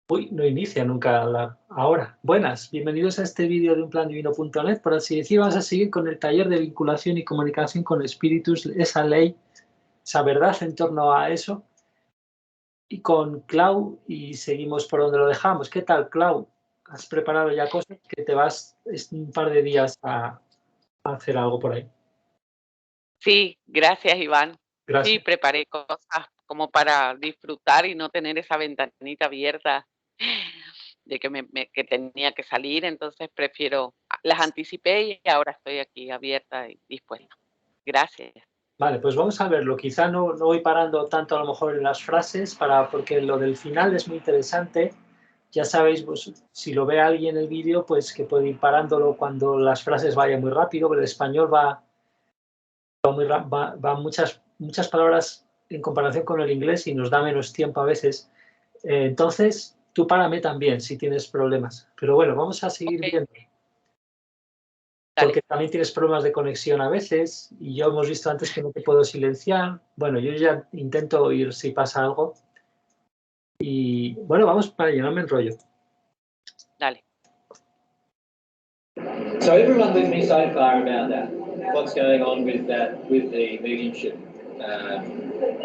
Uy, no inicia nunca ahora. Buenas, bienvenidos a este vídeo de unplandivino.net. Por así decir, vamos a seguir con el taller de vinculación y comunicación con espíritus, esa ley, esa verdad en torno a eso. Y con Clau, y seguimos por donde lo dejamos. ¿Qué tal, Clau? ¿Has preparado ya cosas que te vas un par de días a hacer algo por ahí? Sí, gracias, Iván. Sí, Gracias. preparé cosas como para disfrutar y no tener esa ventanita abierta de que tenía que salir, entonces las anticipé y ahora estoy aquí abierta y dispuesta. Gracias. Vale, pues vamos a verlo. Quizá no voy parando tanto a lo mejor en las frases, porque lo del final es muy interesante. Ya sabéis, pues, si lo ve alguien en el vídeo, pues que puede ir parándolo cuando las frases vayan muy rápido, pero el español va muchas palabras en comparación con el inglés y nos da menos tiempo a veces. Entonces, tú párame también si tienes problemas. Pero bueno, vamos a seguir viendo. Porque también tienes problemas de conexión a veces, y ya hemos visto antes que no te puedo silenciar. Bueno, yo ya intento oír si pasa algo. Y bueno, vamos para allá, no me enrollo. Dale. So everyone with me so far about that, what's going on with the mediumship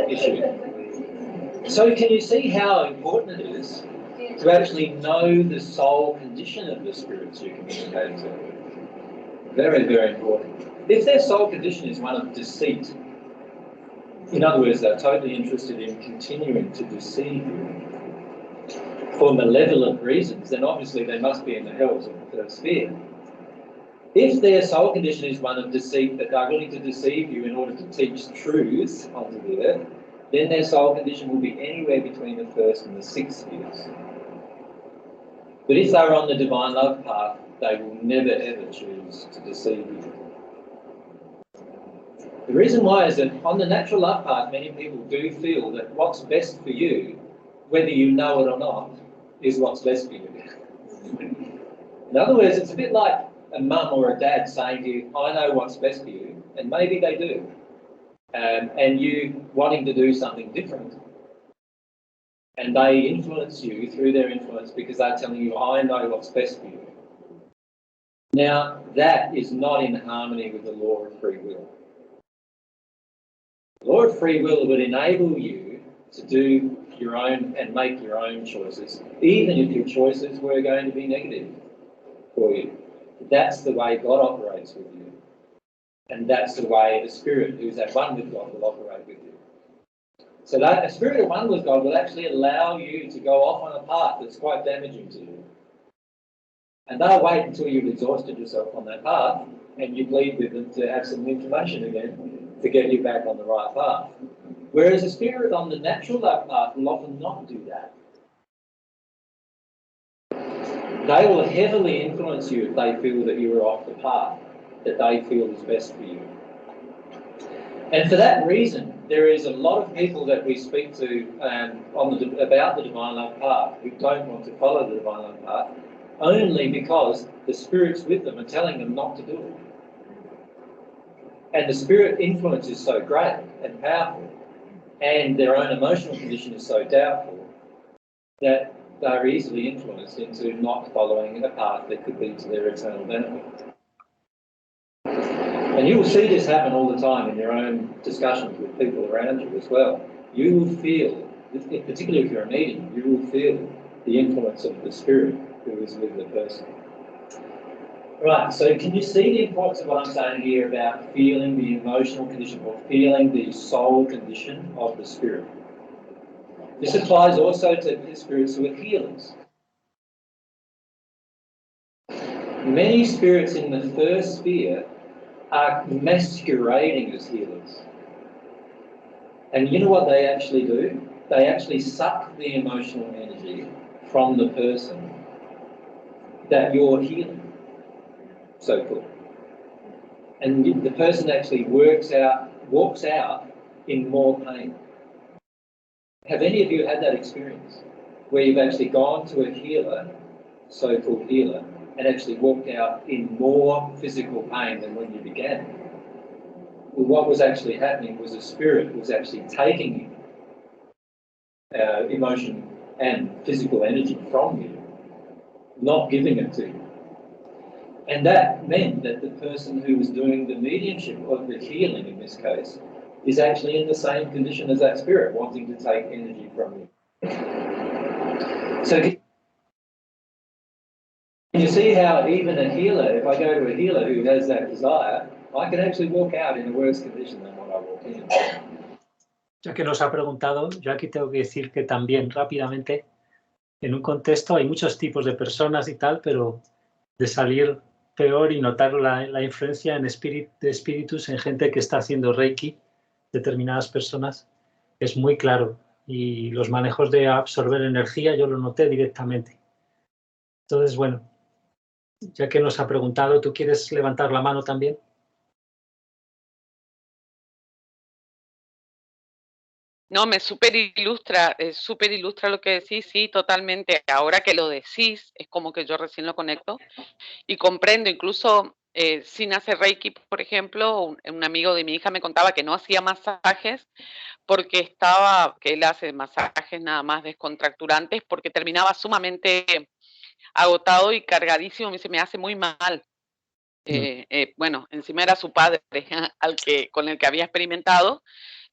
issue. So can you see how important it is to actually know the soul condition of the spirits you're communicating to? Very, very important. If their soul condition is one of deceit, in other words, they're totally interested in continuing to deceive you for malevolent reasons, then obviously they must be in the hells of the third sphere. If their soul condition is one of deceit, that they're willing to deceive you in order to teach truth onto the earth, then their soul condition will be anywhere between the first and the sixth spheres. But if they're on the divine love path, they will never ever choose to deceive you. The reason why is that on the natural love path, many people do feel that what's best for you, whether you know it or not, is what's best for you. In other words, it's a bit like a mum or a dad saying to you, I know what's best for you, and maybe they do, and you wanting to do something different. And they influence you through their influence because they're telling you, I know what's best for you. Now, that is not in harmony with the law of free will. The law of free will would enable you to do your own and make your own choices, even if your choices were going to be negative for you. That's the way God operates with you. And that's the way the Spirit, who's at one with God, will operate with you. So that a spirit at one with God will actually allow you to go off on a path that's quite damaging to you. And they'll wait until you've exhausted yourself on that path and you plead with them to have some information again to get you back on the right path. Whereas a spirit on the natural love path will often not do that. They will heavily influence you if they feel that you are off the path that they feel is best for you. And for that reason, there is a lot of people that we speak to about the divine love path who don't want to follow the divine love path, only because the spirits with them are telling them not to do it. And the spirit influence is so great and powerful, and their own emotional condition is so doubtful, that they're easily influenced into not following a path that could lead to their eternal benefit. And you will see this happen all the time in your own discussions with people around you as well. You will feel, particularly if you're a medium, you will feel the influence of the spirit who is with the person. Right, so can you see the importance of what I'm saying here about feeling the emotional condition or feeling the soul condition of the spirit? This applies also to the spirits who are healers. Many spirits in the first sphere are masquerading as healers. And you know what they actually do? They actually suck the emotional energy from the person that you're healing, so called. And the person actually walks out in more pain. Have any of you had that experience where you've actually gone to a healer, so-called healer, and actually walked out in more physical pain than when you began? Well, what was actually happening was the spirit was actually taking emotion and physical energy from you, not giving it to you. And that meant that the person who was doing the mediumship, or the healing in this case, is actually in the same condition as that spirit, wanting to take energy from you. So you see how even a healer, if I go to a healer who has that desire, I can actually walk out in a worse condition than what I walked in. Ya que nos ha preguntado, yo aquí tengo que decir que también rápidamente, en un contexto hay muchos tipos de personas y tal, pero de salir peor y notar la influencia en de espíritus en gente que está haciendo Reiki, determinadas personas, es muy claro. Y los manejos de absorber energía yo lo noté directamente. Entonces, bueno, ya que nos ha preguntado, ¿tú quieres levantar la mano también? No, me súper ilustra lo que decís, sí, totalmente. Ahora que lo decís, es como que yo recién lo conecto y comprendo, incluso sin hacer Reiki, por ejemplo, un amigo de mi hija me contaba que no hacía masajes porque que él hace masajes nada más descontracturantes porque terminaba sumamente agotado y cargadísimo, me dice, me hace muy mal. Bueno, encima era su padre con el que había experimentado,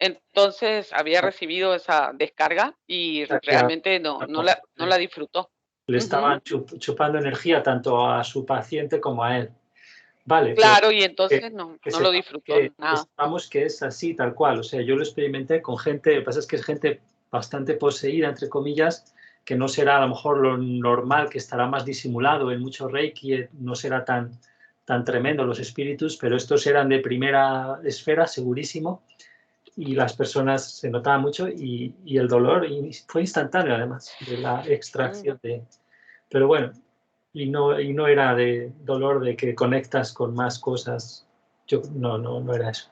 entonces había recibido esa descarga y realmente no la disfrutó. Le estaban chupando energía tanto a su paciente como a él. Vale. Claro, y entonces no lo disfrutó nada. Vamos que es así, tal cual. O sea, yo lo experimenté con gente, lo que pasa es que es gente bastante poseída, entre comillas, que no será a lo mejor lo normal, que estará más disimulado en mucho Reiki, no será tan tremendo los espíritus, pero estos eran de primera esfera, segurísimo, y las personas se notaban mucho y el dolor fue instantáneo, además, de la extracción de... Pero bueno, y no era de dolor de que conectas con más cosas. No era eso.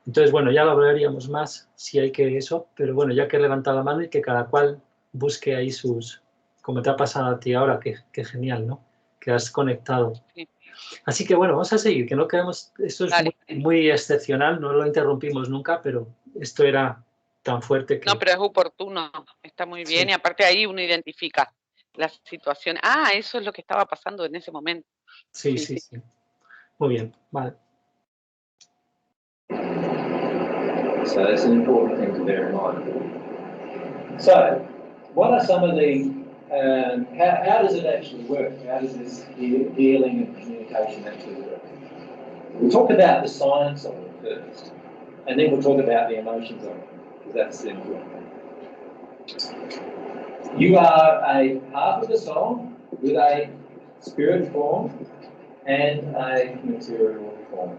Entonces, bueno, ya lo hablaríamos más si hay que eso, pero bueno, ya que he levantado la mano y que cada cual busque ahí como te ha pasado a ti ahora, que genial, ¿no? Que has conectado. Sí. Así que bueno, vamos a seguir, que no queremos, esto es muy excepcional, no lo interrumpimos nunca, pero esto era tan fuerte que... No, pero es oportuno, está muy bien, y aparte ahí uno identifica la situación. Eso es lo que estaba pasando en ese momento. Sí. Muy bien, vale. So that's an important thing to bear in mind. So, what are some of the, how does it actually work? How does this healing and communication actually work? We'll talk about the science of it first, and then we'll talk about the emotions of it, because that's the important thing. You are a half of the soul with a spirit form and a material form.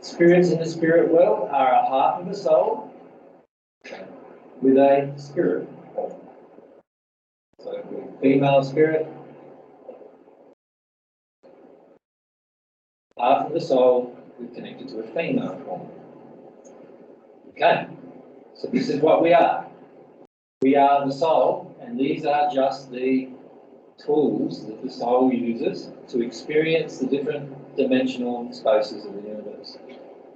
Spirits in the spirit world are a half of the soul with a spirit form. So female spirit, half of the soul is connected to a female form. Okay, so this is what we are. We are the soul, and these are just the tools that the soul uses to experience the different dimensional spaces of the universe.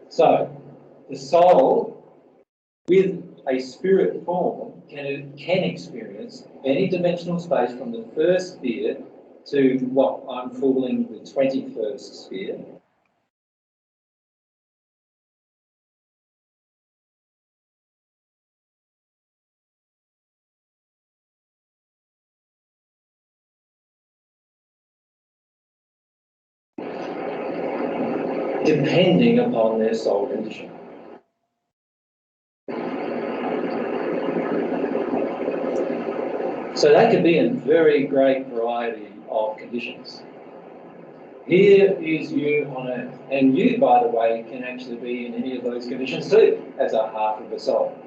So, the soul with a spirit form can experience any dimensional space from the first sphere to what I'm calling the 21st sphere. Depending upon their soul condition. So they could be in a very great variety of conditions. Here is you on Earth, and you, by the way, can actually be in any of those conditions too, as a half of the soul.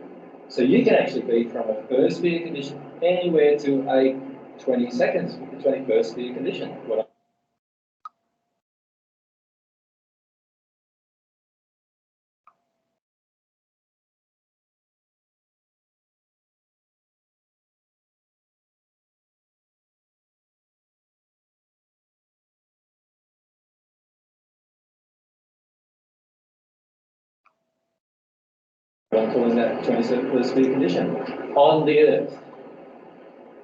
So you can actually be from a first sphere condition anywhere to a 21st sphere condition. I'm calling that 21st sphere condition on the Earth.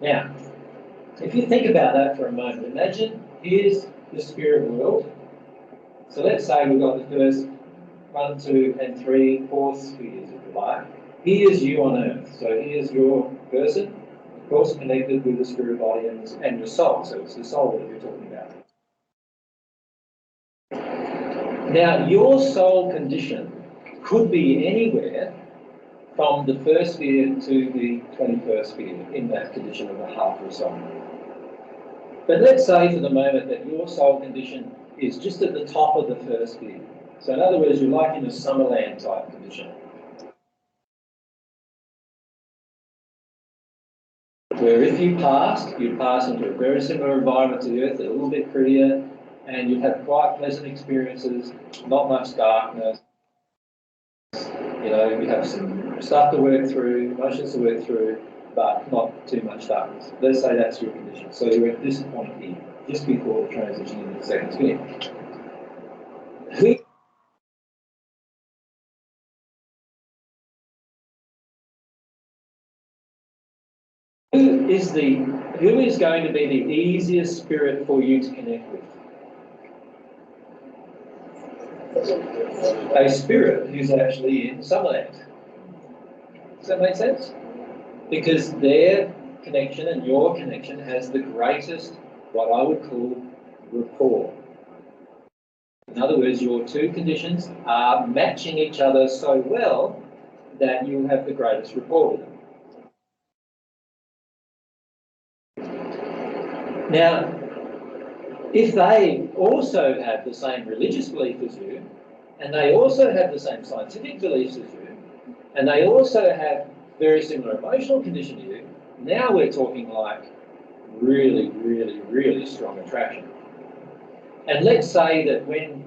Now, if you think about that for a moment, imagine here's the spirit world. So let's say we've got the first 1, 2, and 3, 4 spheres, if you like. Here's you on earth. So here's your person, of course, connected with the spirit body and your soul. So it's the soul that you're talking about. Now, your soul condition could be anywhere from the first sphere to the 21st sphere in that condition of the heart or soul. But let's say for the moment that your soul condition is just at the top of the first sphere. So in other words, you're like in a summerland type condition, where if you passed, you'd pass into a very similar environment to the earth, a little bit prettier, and you'd have quite pleasant experiences, not much darkness. You know, you have some stuff to work through, emotions to work through, but not too much darkness. Let's say that's your condition. So you're at this point here, just before the transition into the second sphere. Who is going to be the easiest spirit for you to connect with? A spirit who's actually in Summerland. Does that make sense? Because their connection and your connection has the greatest, what I would call, rapport. In other words, your two conditions are matching each other so well that you have the greatest rapport with them. Now, if they also have the same religious belief as you, and they also have the same scientific beliefs as you, and they also have very similar emotional condition to you, now we're talking like really, really, really strong attraction. And let's say that when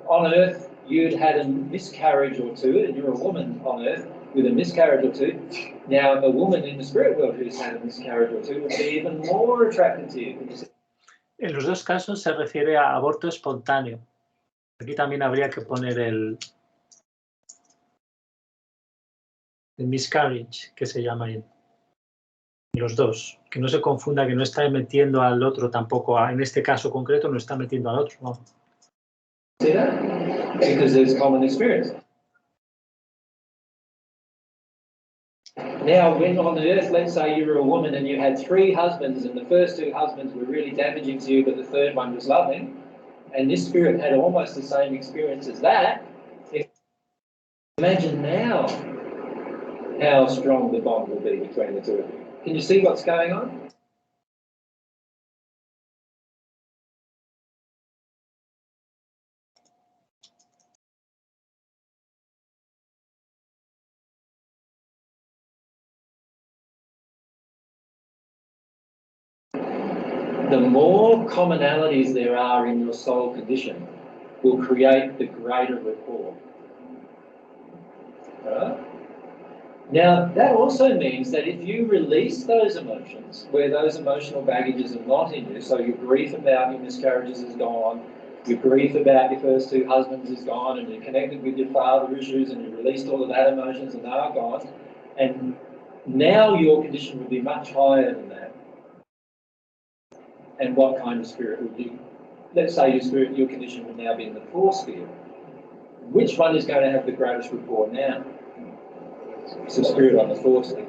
on Earth you'd had a miscarriage or two, and you're a woman on Earth with a miscarriage or two, now a woman in the spirit world who's had a miscarriage or two would be even more attracted to you. En los dos casos se refiere a aborto espontáneo. Aquí también habría que poner el miscarriage, que se llama en los dos. Que no se confunda, que no está metiendo al otro tampoco. En este caso concreto no está metiendo al otro. No. See that? Because there's common experience. Now, when on the earth, let's say you were a woman and you had 3 husbands, and the first 2 husbands were really damaging to you, but the third one was loving, and this spirit had almost the same experience as that, imagine now how strong the bond will be between the two of you. Can you see what's going on? The more commonalities there are in your soul condition will create the greater rapport. Right? Now, that also means that if you release those emotions, where those emotional baggages are not in you, so your grief about your miscarriages is gone, your grief about your first 2 husbands is gone, and you're connected with your father issues, and you released all of that emotions and they are gone, and now your condition would be much higher than that. And what kind of spirit would you? Let's say your condition would now be in the 4th sphere. Which one is going to have the greatest rapport now? It's the spirit on the 4th sphere.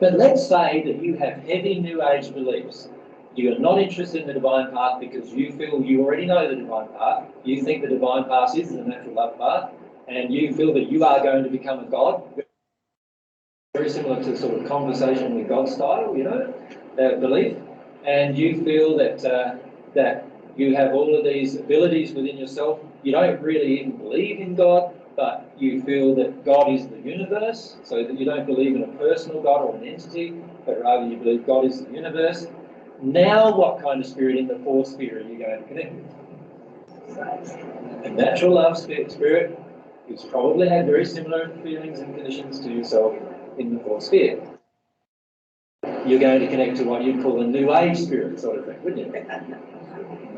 But let's say that you have heavy New Age beliefs. You are not interested in the divine path because you feel you already know the divine path. You think the divine path is the natural love path, and you feel that you are going to become a god. Very similar to sort of conversation with God style, you know, belief. And you feel that that you have all of these abilities within yourself. You don't really even believe in God, but you feel that God is the universe, so that you don't believe in a personal God or an entity, but rather you believe God is the universe. Now what kind of spirit in the 4th sphere are you going to connect with? A natural love spirit who's probably had very similar feelings and conditions to yourself in the 4th sphere. You're going to connect to what you'd call a New Age spirit sort of thing, wouldn't you?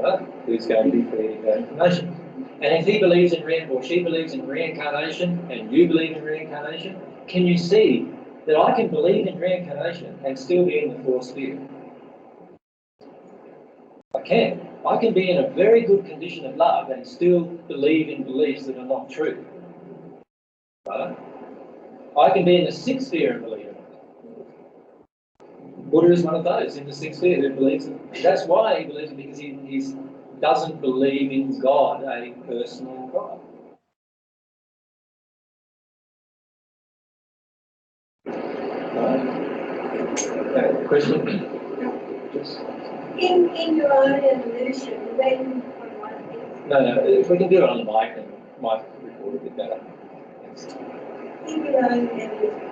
Right? Who's going to be feeding that information. And if he believes in or she believes in reincarnation, and you believe in reincarnation, can you see that I can believe in reincarnation and still be in the fourth sphere. I can. I can be in a very good condition of love and still believe in beliefs that are not true. Right? I can be in the sixth sphere and believe in it. Buddha is one of those in the sixth sphere who believes it. That's why he believes it, because he doesn't believe in God, a personal God. Right? Question? Yes. In your own evolution, when... No, if we can do it on the mic, then might record a bit better. Thanks. In your own evolution.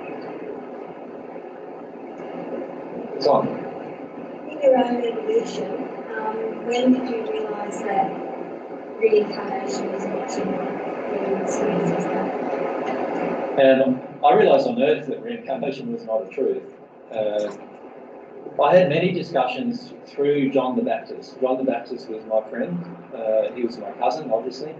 It's on. In your own evolution, when did you realise that reincarnation was not your experience? And I realised on Earth that reincarnation was not a truth. I had many discussions through John the Baptist. John the Baptist was my friend. He was my cousin, obviously,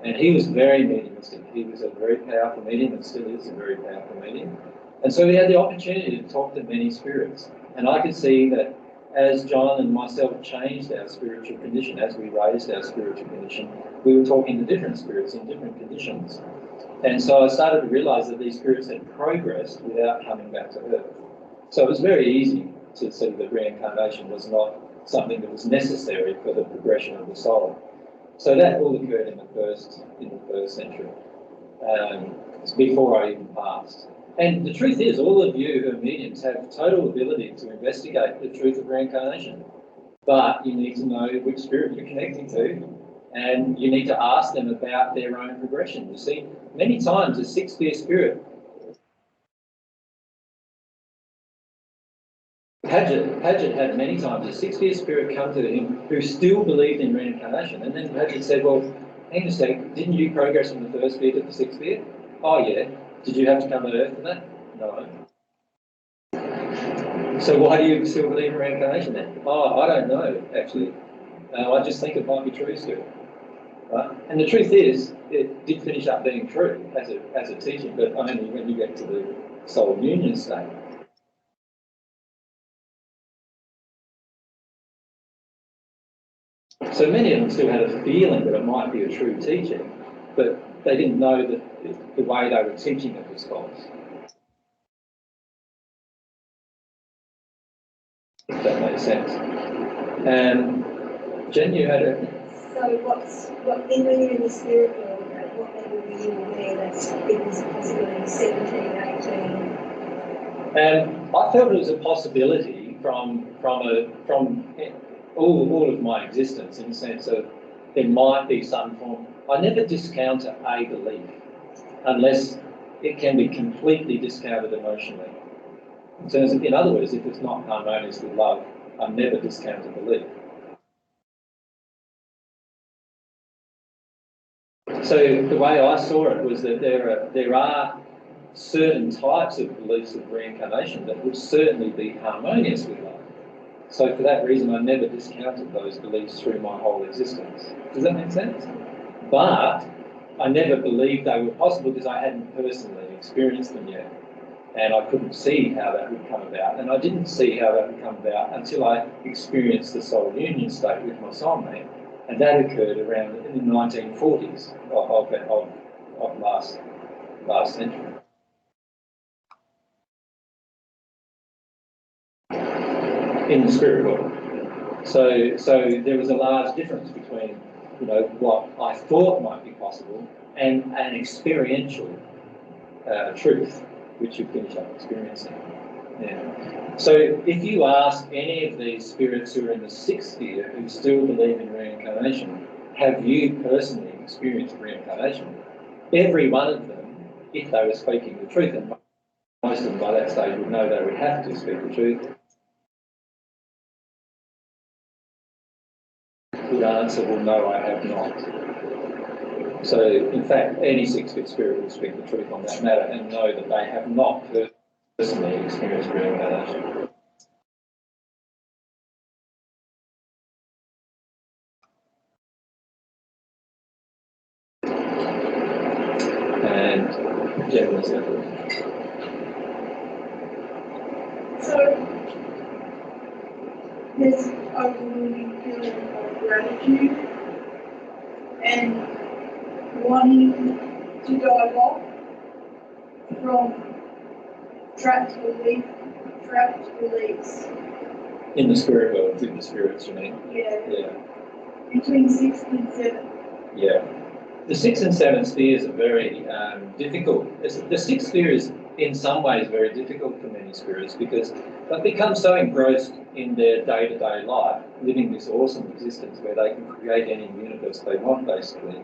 and he was very mediumistic. He was a very powerful medium and still is a very powerful medium. And so we had the opportunity to talk to many spirits. And I could see that as John and myself changed our spiritual condition, as we raised our spiritual condition, we were talking to different spirits in different conditions. And so I started to realise that these spirits had progressed without coming back to Earth. So it was very easy to see that reincarnation was not something that was necessary for the progression of the soul. So that all occurred in the first century, before I even passed. And the truth is, all of you who are mediums have total ability to investigate the truth of reincarnation. But you need to know which spirit you're connecting to, and you need to ask them about their own progression. You see, many times a sixth sphere spirit, Padgett had many times a sixth sphere spirit come to him who still believed in reincarnation. And then Padgett said, well, hang on a sec, didn't you progress from the first sphere to the sixth sphere? Oh yeah. Did you have to come to Earth for that? No. So why do you still believe in reincarnation then? Oh, I don't know, actually. I just think it might be true still. Right? And the truth is, it did finish up being true as a teaching, but only when you get to the soul union state. So many of them still had a feeling that it might be a true teaching, but they didn't know that the way they were teaching it was false. If that makes sense. Jen, you had a... So when you're in the spirit world, what level were you aware that it was a possibility, 17, 18? I felt it was a possibility from all of my existence, in the sense of there might be some form. I never discount a belief unless it can be completely discounted emotionally. In other words, if it's not harmonious with love, I never discount a belief. So the way I saw it was that there are certain types of beliefs of reincarnation that would certainly be harmonious with love. So for that reason, I never discounted those beliefs through my whole existence. Does that make sense? But I never believed they were possible because I hadn't personally experienced them yet. And I couldn't see how that would come about. And I didn't see how that would come about until I experienced the soul union state with my soulmate. And that occurred around in the 1940s of last century. In the spirit world. So there was a large difference between, what I thought might be possible and an experiential truth, which you finish up experiencing. Yeah. So if you ask any of these spirits who are in the sixth sphere who still believe in reincarnation, have you personally experienced reincarnation? Every one of them, if they were speaking the truth, and most of them by that stage would know they would have to speak the truth, would answer, well, no, I have not. So, in fact, any sixth-sphere spirit will speak the truth on that matter and know that they have not personally experienced reincarnation. And Jen was there. So there's overwhelming feeling of gratitude and wanting to dive off from trapped beliefs. In the spirit world, through the spirits, you mean? Yeah. Yeah. Between 6th and 7th. Yeah. The 6th and 7th spheres are very difficult. The 6th sphere is in some ways very difficult for many spirits because they've become so engrossed in their day-to-day life, living this awesome existence where they can create any universe they want basically,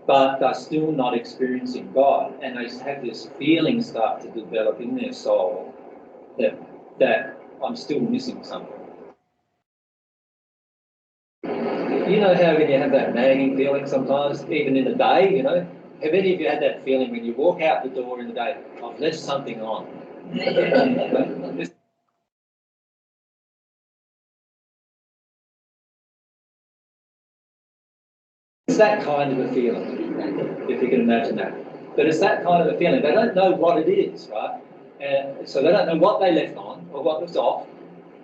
but they're still not experiencing God, and they have this feeling start to develop in their soul that I'm still missing something. You know how when you have that nagging feeling sometimes, even in the day, you know? Have any of you had that feeling when you walk out the door in the day, I've left something on? It's that kind of a feeling, if you can imagine that. But it's that kind of a feeling. They don't know what it is, right? And so they don't know what they left on or what was off.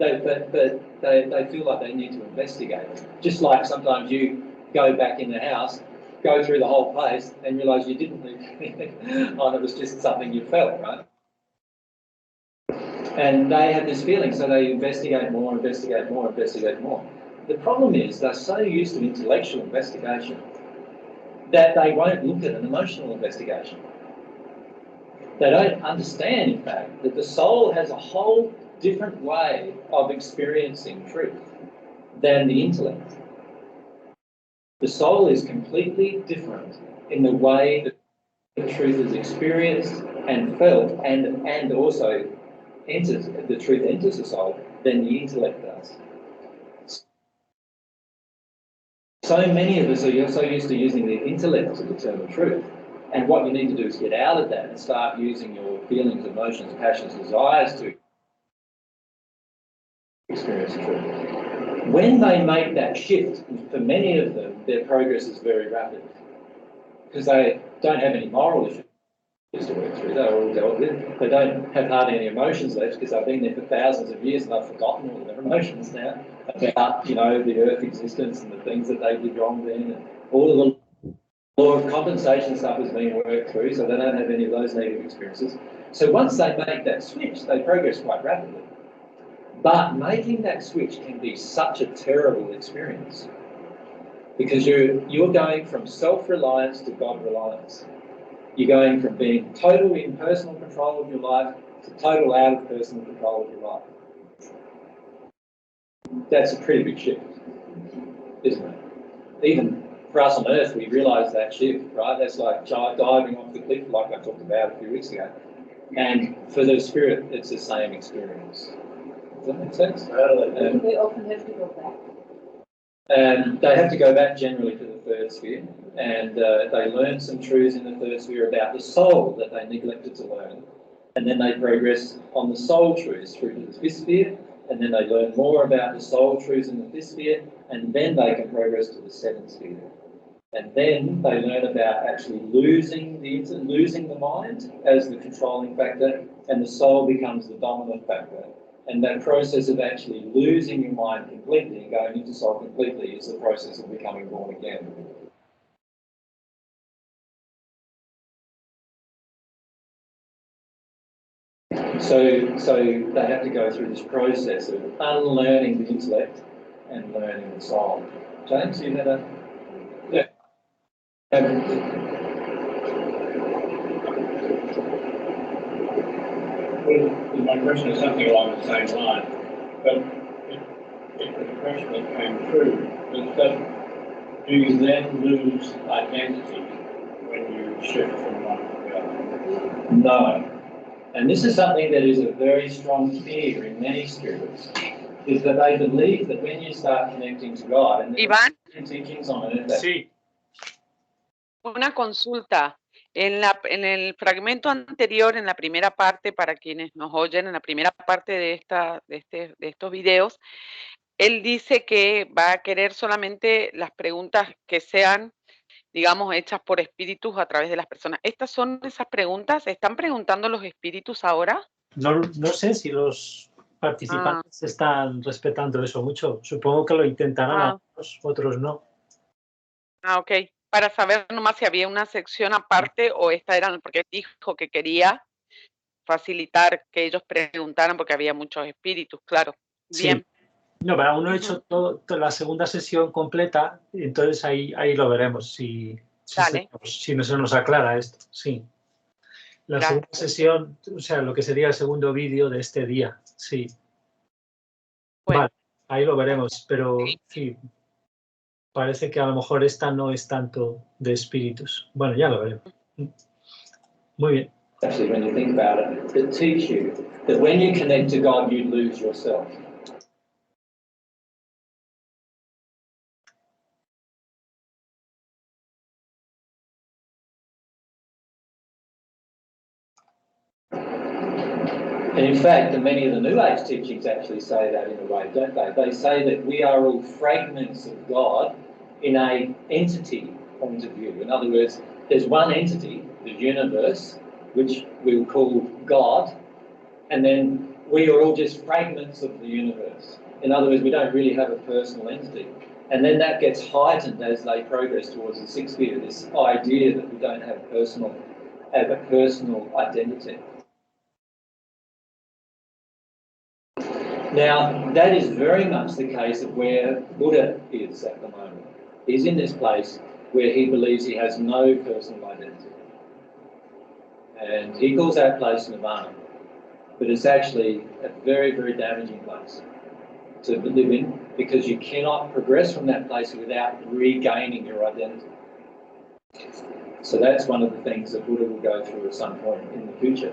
But they feel like they need to investigate. Just like sometimes you go back in the house, go through the whole place and realise you didn't leave anything on, it was just something you felt, right? And they have this feeling, so they investigate more, investigate more, investigate more. The problem is they're so used to intellectual investigation that they won't look at an emotional investigation. They don't understand, in fact, that the soul has a whole different way of experiencing truth than the intellect. The soul is completely different in the way that the truth is experienced and felt, and also the truth enters the soul than the intellect does. So many of us are so used to using the intellect to determine truth. And what you need to do is get out of that and start using your feelings, emotions, passions, desires to experience truth. When they make that shift, for many of them, their progress is very rapid because they don't have any moral issues to work through. They're all dealt with. They don't have hardly any emotions left because they've been there for thousands of years and they've forgotten all of their emotions now about, you know, the Earth existence and the things that they did wrong then, and all of the law of compensation stuff has been worked through, so they don't have any of those negative experiences. So once they make that switch, they progress quite rapidly. But making that switch can be such a terrible experience because you're going from self-reliance to God-reliance. You're going from being total in personal control of your life to total out of personal control of your life. That's a pretty big shift, isn't it? Even for us on Earth, we realise that shift, right? That's like diving off the cliff, like I talked about a few weeks ago. And for the spirit, it's the same experience. Does that make sense? They often have to go back. And they have to go back generally to the third sphere, and they learn some truths in the third sphere about the soul that they neglected to learn, and then they progress on the soul truths through to the fifth sphere, and then they learn more about the soul truths in the fifth sphere, and then they can progress to the seventh sphere. And then they learn about actually losing the mind as the controlling factor, and the soul becomes the dominant factor. And that process of actually losing your mind completely and going into soul completely is the process of becoming born again. So they have to go through this process of unlearning the intellect and learning the soul. James, you had a... Yeah. Well, my question is something along the same line, but if the question that came true is that do you then lose identity when you shift from one to the other? No. And this is something that is a very strong fear in many spirits, is that they believe that when you start connecting to God, and there are teachings on earth that... Sí. Una consulta. En el fragmento anterior, en la primera parte, para quienes nos oyen, en la primera parte de estos videos, él dice que va a querer solamente las preguntas que sean, digamos, hechas por espíritus a través de las personas. ¿Estas son esas preguntas? ¿Están preguntando los espíritus ahora? No sé si los participantes están respetando eso mucho. Supongo que lo intentarán, otros no. Ok. Para saber nomás si había una sección aparte o esta era, porque dijo que quería facilitar que ellos preguntaran porque había muchos espíritus, claro. Bien. Sí. No, pero aún no he hecho toda la segunda sesión completa, entonces ahí lo veremos, si no se nos aclara esto, sí. La segunda sesión, o sea, lo que sería el segundo vídeo de este día, sí. Bueno. Vale, ahí lo veremos, pero sí, parece que a lo mejor esta no es tanto de espíritus. Bueno, ya lo veremos. Muy bien. Actually, when you think about it, that teach you that when you connect to God, you lose yourself. And in fact, many of the New Age teachings actually say that in a way, don't they? They say that we are all fragments of God in an entity point of view. In other words, there's one entity, the universe, which we'll call God, and then we are all just fragments of the universe. In other words, we don't really have a personal entity. And then that gets heightened as they progress towards the sixth sphere, this idea that we don't have a personal identity. Now, that is very much the case of where Buddha is at the moment. He's in this place where he believes he has no personal identity. And he calls that place nirvana. But it's actually a very, very damaging place to live in, because you cannot progress from that place without regaining your identity. So that's one of the things that Buddha will go through at some point in the future.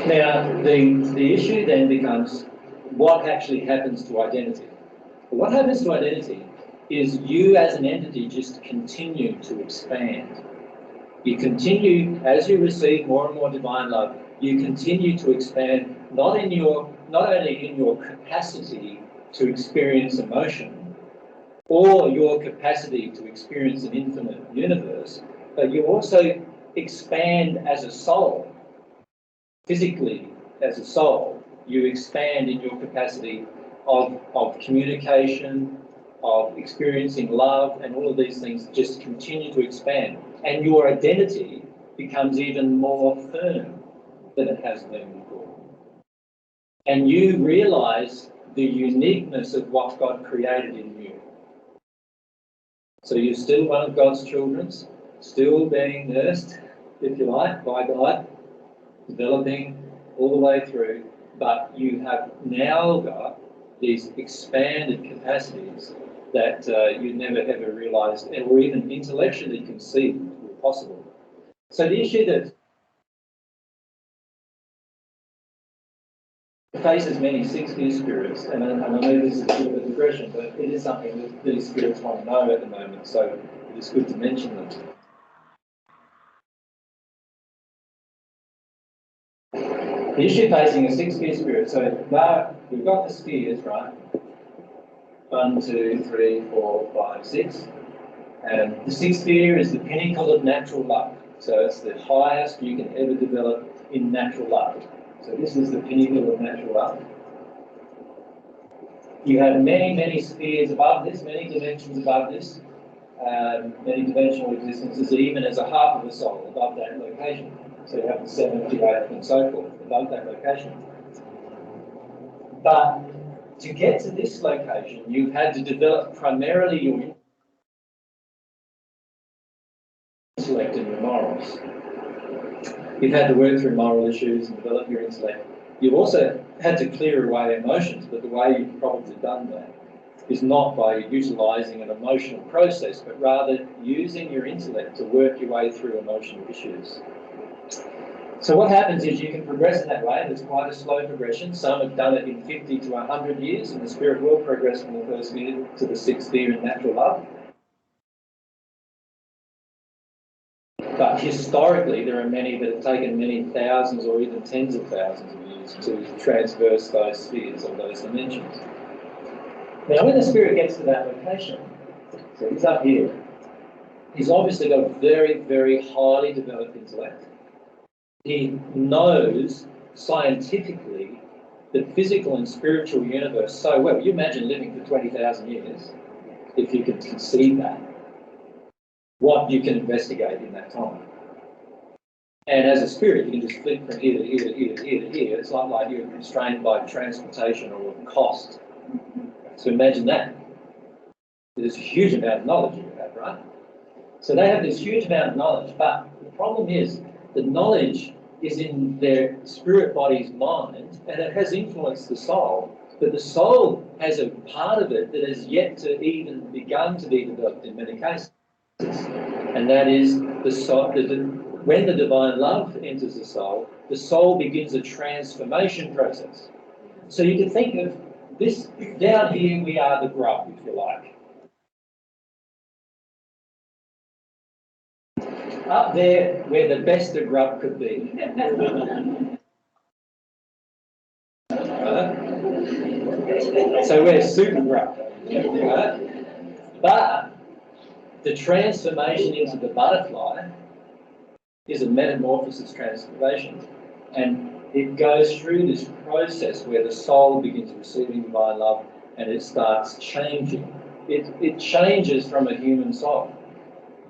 Now, the issue then becomes what actually happens to identity. What happens to identity is you as an entity just continue to expand. You continue, as you receive more and more divine love, you continue to expand not only in your capacity to experience emotion or your capacity to experience an infinite universe, but you also expand as a soul. Physically, as a soul, you expand in your capacity of communication, of experiencing love, and all of these things just continue to expand. And your identity becomes even more firm than it has been before. And you realise the uniqueness of what God created in you. So you're still one of God's children, still being nursed, if you like, by God, developing all the way through, but you have now got these expanded capacities that you never ever realised or even intellectually conceived were possible. So the issue that faces many sixth-sphere spirits, and I know this is a bit of a digression, but it is something that these spirits want to know at the moment, so it is good to mention them. The issue facing a sixth-sphere spirit, so now we've got the spheres, right? 1, 2, 3, 4, 5, 6. And the sixth sphere is the pinnacle of natural love. So it's the highest you can ever develop in natural love. So this is the pinnacle of natural love. You have many, many spheres above this, many dimensions above this, many dimensional existences, even as a half of a soul above that location. So you have the 7th, the 8th, and so forth above that location. But to get to this location, you've had to develop primarily your intellect and your morals. You've had to work through moral issues and develop your intellect. You've also had to clear away emotions, but the way you've probably done that is not by utilising an emotional process, but rather using your intellect to work your way through emotional issues. So what happens is you can progress in that way, and it's quite a slow progression. Some have done it in 50 to 100 years, and the spirit will progress from the first sphere to the sixth sphere in natural love. But historically, there are many that have taken many thousands or even tens of thousands of years to transverse those spheres or those dimensions. Now, when the spirit gets to that location, so he's up here, he's obviously got a very, very highly developed intellect. He knows scientifically the physical and spiritual universe so well. You imagine living for 20,000 years, if you can conceive that, what you can investigate in that time. And as a spirit, you can just flip from here to here to here to here to here. It's not like you're constrained by transportation or cost. So imagine that. There's a huge amount of knowledge you have, right? So they have this huge amount of knowledge, but the problem is the knowledge is in their spirit body's mind, and it has influenced the soul, but the soul has a part of it that has yet to even begun to be developed in many cases. And that is the soul. When the divine love enters the soul begins a transformation process. So you can think of this, down here we are the grub, if you like. Up there, where the best a grub could be. So we're super grub. Right? But the transformation into the butterfly is a metamorphosis transformation. And it goes through this process where the soul begins receiving divine love and it starts changing. It changes from a human soul.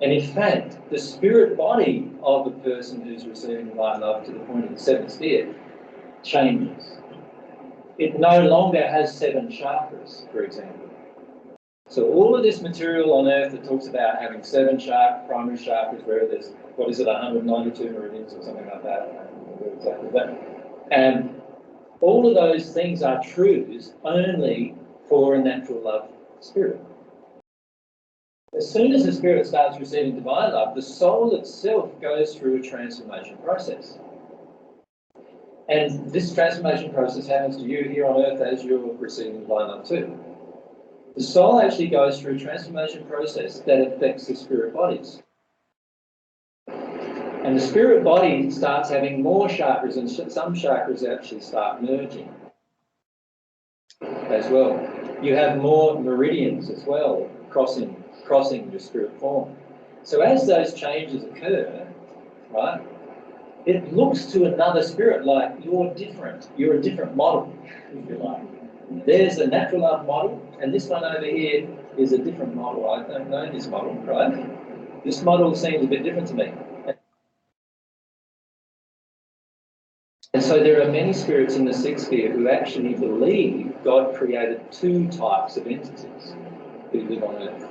And in fact, the spirit body of the person who's receiving divine love to the point of the seventh sphere changes. It no longer has 7 chakras, for example. So all of this material on earth that talks about having 7 primary chakras, where there's, 192 meridians or something like that, I don't remember exactly that. And all of those things are truths only for a natural love spirit. As soon as the spirit starts receiving divine love, the soul itself goes through a transformation process. And this transformation process happens to you here on earth as you're receiving divine love too. The soul actually goes through a transformation process that affects the spirit bodies. And the spirit body starts having more chakras, and some chakras actually start merging as well. You have more meridians as well, crossing your spirit form. So as those changes occur, right, it looks to another spirit like you're different. You're a different model, if you like. There's a natural love model, and this one over here is a different model. I don't know this model, right? This model seems a bit different to me. And so there are many spirits in the sixth sphere who actually believe God created 2 types of entities who live on earth.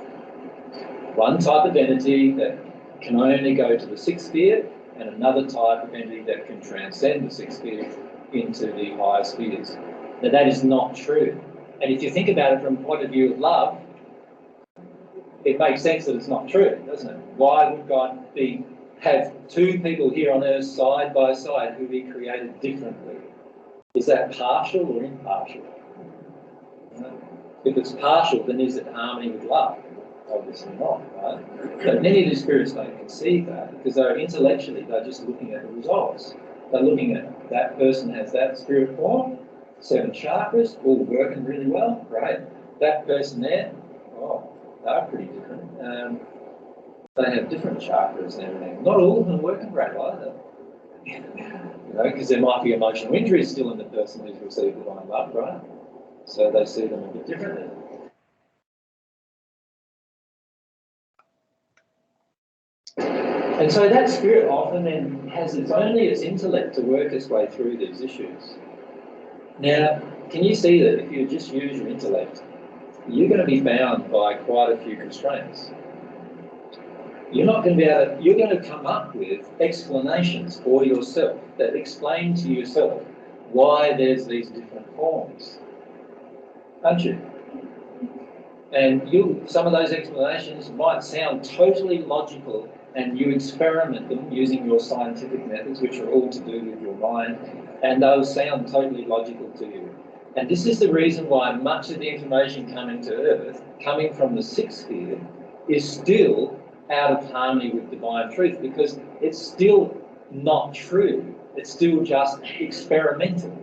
One type of entity that can only go to the sixth sphere, and another type of entity that can transcend the sixth sphere into the higher spheres. Now that is not true. And if you think about it from the point of view of love, it makes sense that it's not true, doesn't it? Why would God have 2 people here on earth side by side who He created differently? Is that partial or impartial? If it's partial, then is it harmony with love? Obviously not, right? But many of the spirits don't conceive that because they're just looking at the results. They're looking at that person has that spirit form, 7 chakras, all working really well, right? That person there, they're pretty different. They have different chakras and everything. Not all of them are working great either. Because there might be emotional injuries still in the person who's received divine love, right? So they see them a bit differently. And so that spirit often then has only its intellect to work its way through these issues. Now, can you see that if you just use your intellect, you're going to be bound by quite a few constraints? You're not going to be able to, you're going to come up with explanations for yourself that explain to yourself why there's these different forms, aren't you? And some of those explanations might sound totally logical, and you experiment them using your scientific methods, which are all to do with your mind, and they'll sound totally logical to you. And this is the reason why much of the information coming to Earth, coming from the sixth sphere, is still out of harmony with divine truth, because it's still not true. It's still just experimental.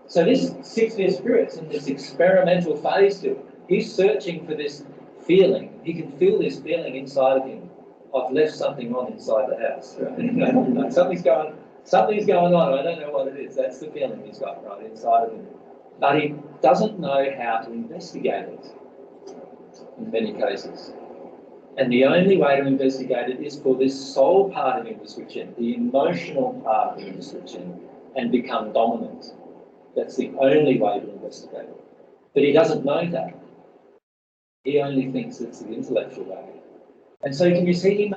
So this sixth sphere spirit's in this experimental phase still. He's searching for this feeling. He can feel this feeling inside of him. I've left something on inside the house. Right? Something's going Something's going on, I don't know what it is. That's the feeling he's got right inside of him. But he doesn't know how to investigate it in many cases. And the only way to investigate it is for this soul part of him to switch in, the emotional part of him to switch in and become dominant. That's the only way to investigate it. But he doesn't know that. He only thinks it's the intellectual way. And so can you see him?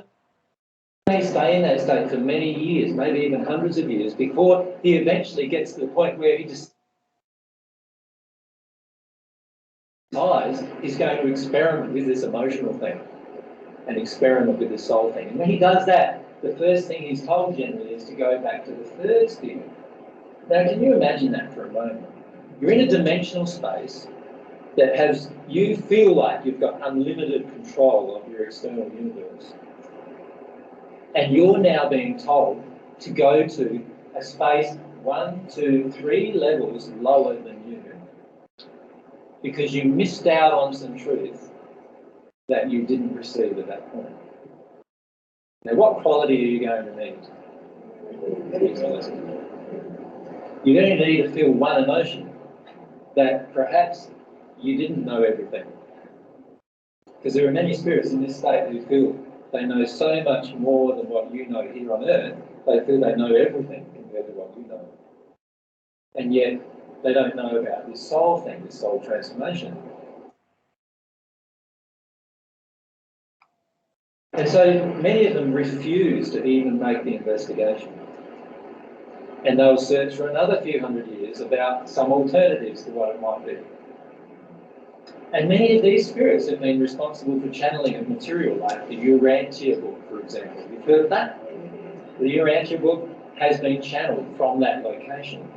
He may stay in that state for many years, maybe even hundreds of years, before he eventually gets to the point where he just he's going to experiment with this emotional thing and experiment with this soul thing. And when he does that, the first thing he's told generally is to go back to the third sphere. Now, can you imagine that for a moment? You're in a dimensional space that has, you feel like you've got unlimited control of your external universe. And you're now being told to go to a space 1, 2, 3 levels lower than you, because you missed out on some truth that you didn't receive at that point. Now, what quality are you going to need? You're going to need to feel one emotion that perhaps you didn't know everything. Because there are many spirits in this state who feel they know so much more than what you know here on earth. They feel they know everything compared to what you know. And yet, they don't know about this soul thing, this soul transformation. And so many of them refuse to even make the investigation. And they'll search for another few hundred years about some alternatives to what it might be. And many of these spirits have been responsible for channeling of material, like the Urantia book, for example. You've heard of that? The Urantia book has been channeled from that location.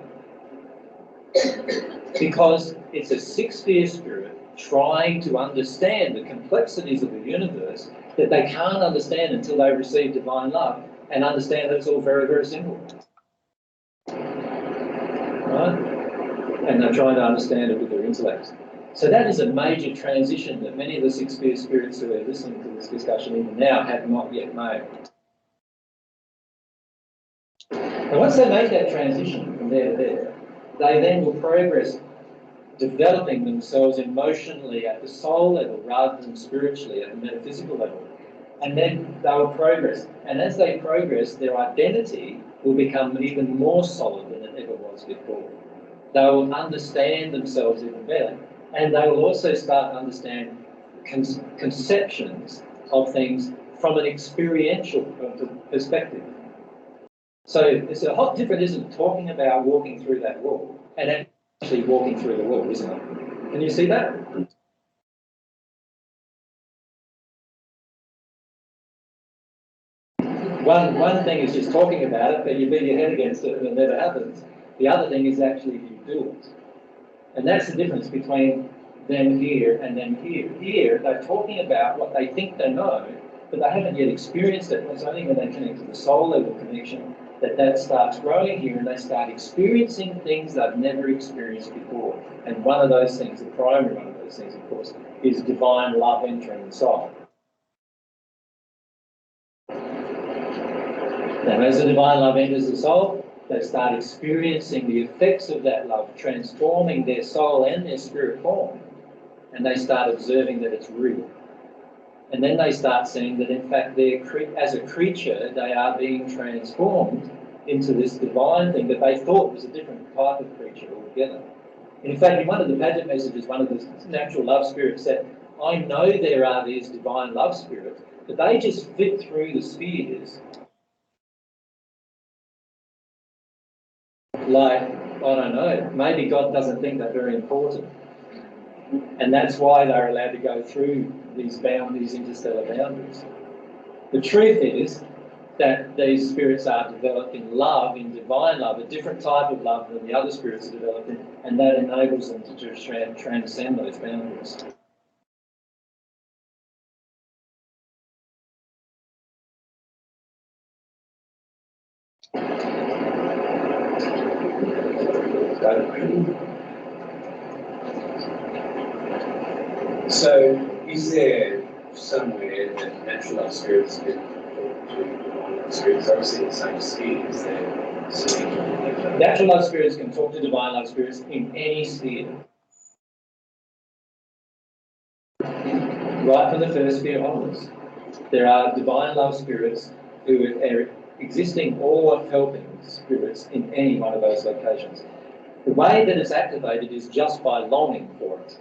Because it's a six-sphere spirit trying to understand the complexities of the universe that they can't understand until they receive divine love and understand that it's all very, very simple. Right? And they're trying to understand it with their intellect. So that is a major transition that many of the six-sphere spirits who are listening to this discussion even now have not yet made. And once they make that transition from there to there, they then will progress, developing themselves emotionally at the soul level rather than spiritually at the metaphysical level. And then they will progress. And as they progress, their identity will become even more solid than it ever was before. They will understand themselves even better. And they will also start to understand conceptions of things from an experiential perspective. So it's a hot difference, isn't it, talking about walking through that wall and actually walking through the wall, isn't it? Can you see that? One thing is just talking about it, but you beat your head against it and it never happens. The other thing is actually you do it. And that's the difference between them here and them here. Here, they're talking about what they think they know, but they haven't yet experienced it. It's only when they connect to the soul level connection that starts growing here, and they start experiencing things they've never experienced before. And one of those things, the primary one of those things, of course, is divine love entering the soul. Now, as the divine love enters the soul, they start experiencing the effects of that love, transforming their soul and their spirit form. And they start observing that it's real. And then they start seeing that, in fact, as a creature, they are being transformed into this divine thing that they thought was a different type of creature altogether. And in fact, in one of the pageant messages, one of the natural love spirits said, I know there are these divine love spirits, but they just fit through the spheres like, I don't know, maybe God doesn't think they're very important. And that's why they're allowed to go through these interstellar boundaries. The truth is that these spirits are developed in love, in divine love, a different type of love than the other spirits are developed in, and that enables them to transcend those boundaries. So, is there somewhere that natural love spirits can spirits, obviously the same spheres, they're seeing different. Natural love spirits can talk to divine love spirits in any sphere. Right from the first sphere onwards. There are divine love spirits who are existing or helping spirits in any one of those locations. The way that it's activated is just by longing for it.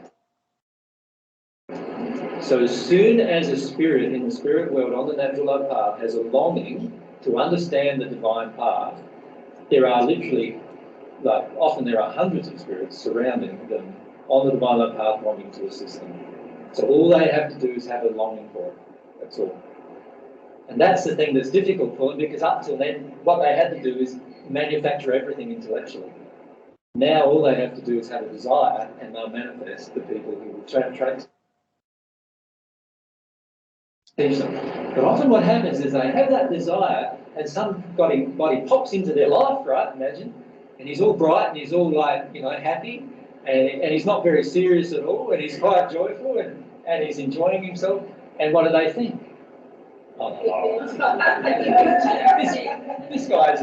So as soon as a spirit in the spirit world on the natural love path has a longing to understand the divine path, there are literally, like often there are hundreds of spirits surrounding them on the divine love path wanting to assist them. So all they have to do is have a longing for it. That's all. And that's the thing that's difficult for them, because up till then, what they had to do is manufacture everything intellectually. Now all they have to do is have a desire, and they'll manifest the people who will teach them. But often what happens is they have that desire, and somebody pops into their life, right? Imagine, and he's all bright and he's all like, you know, happy, and he's not very serious at all, and he's quite joyful, and he's enjoying himself. And what do they think? Oh, this guy's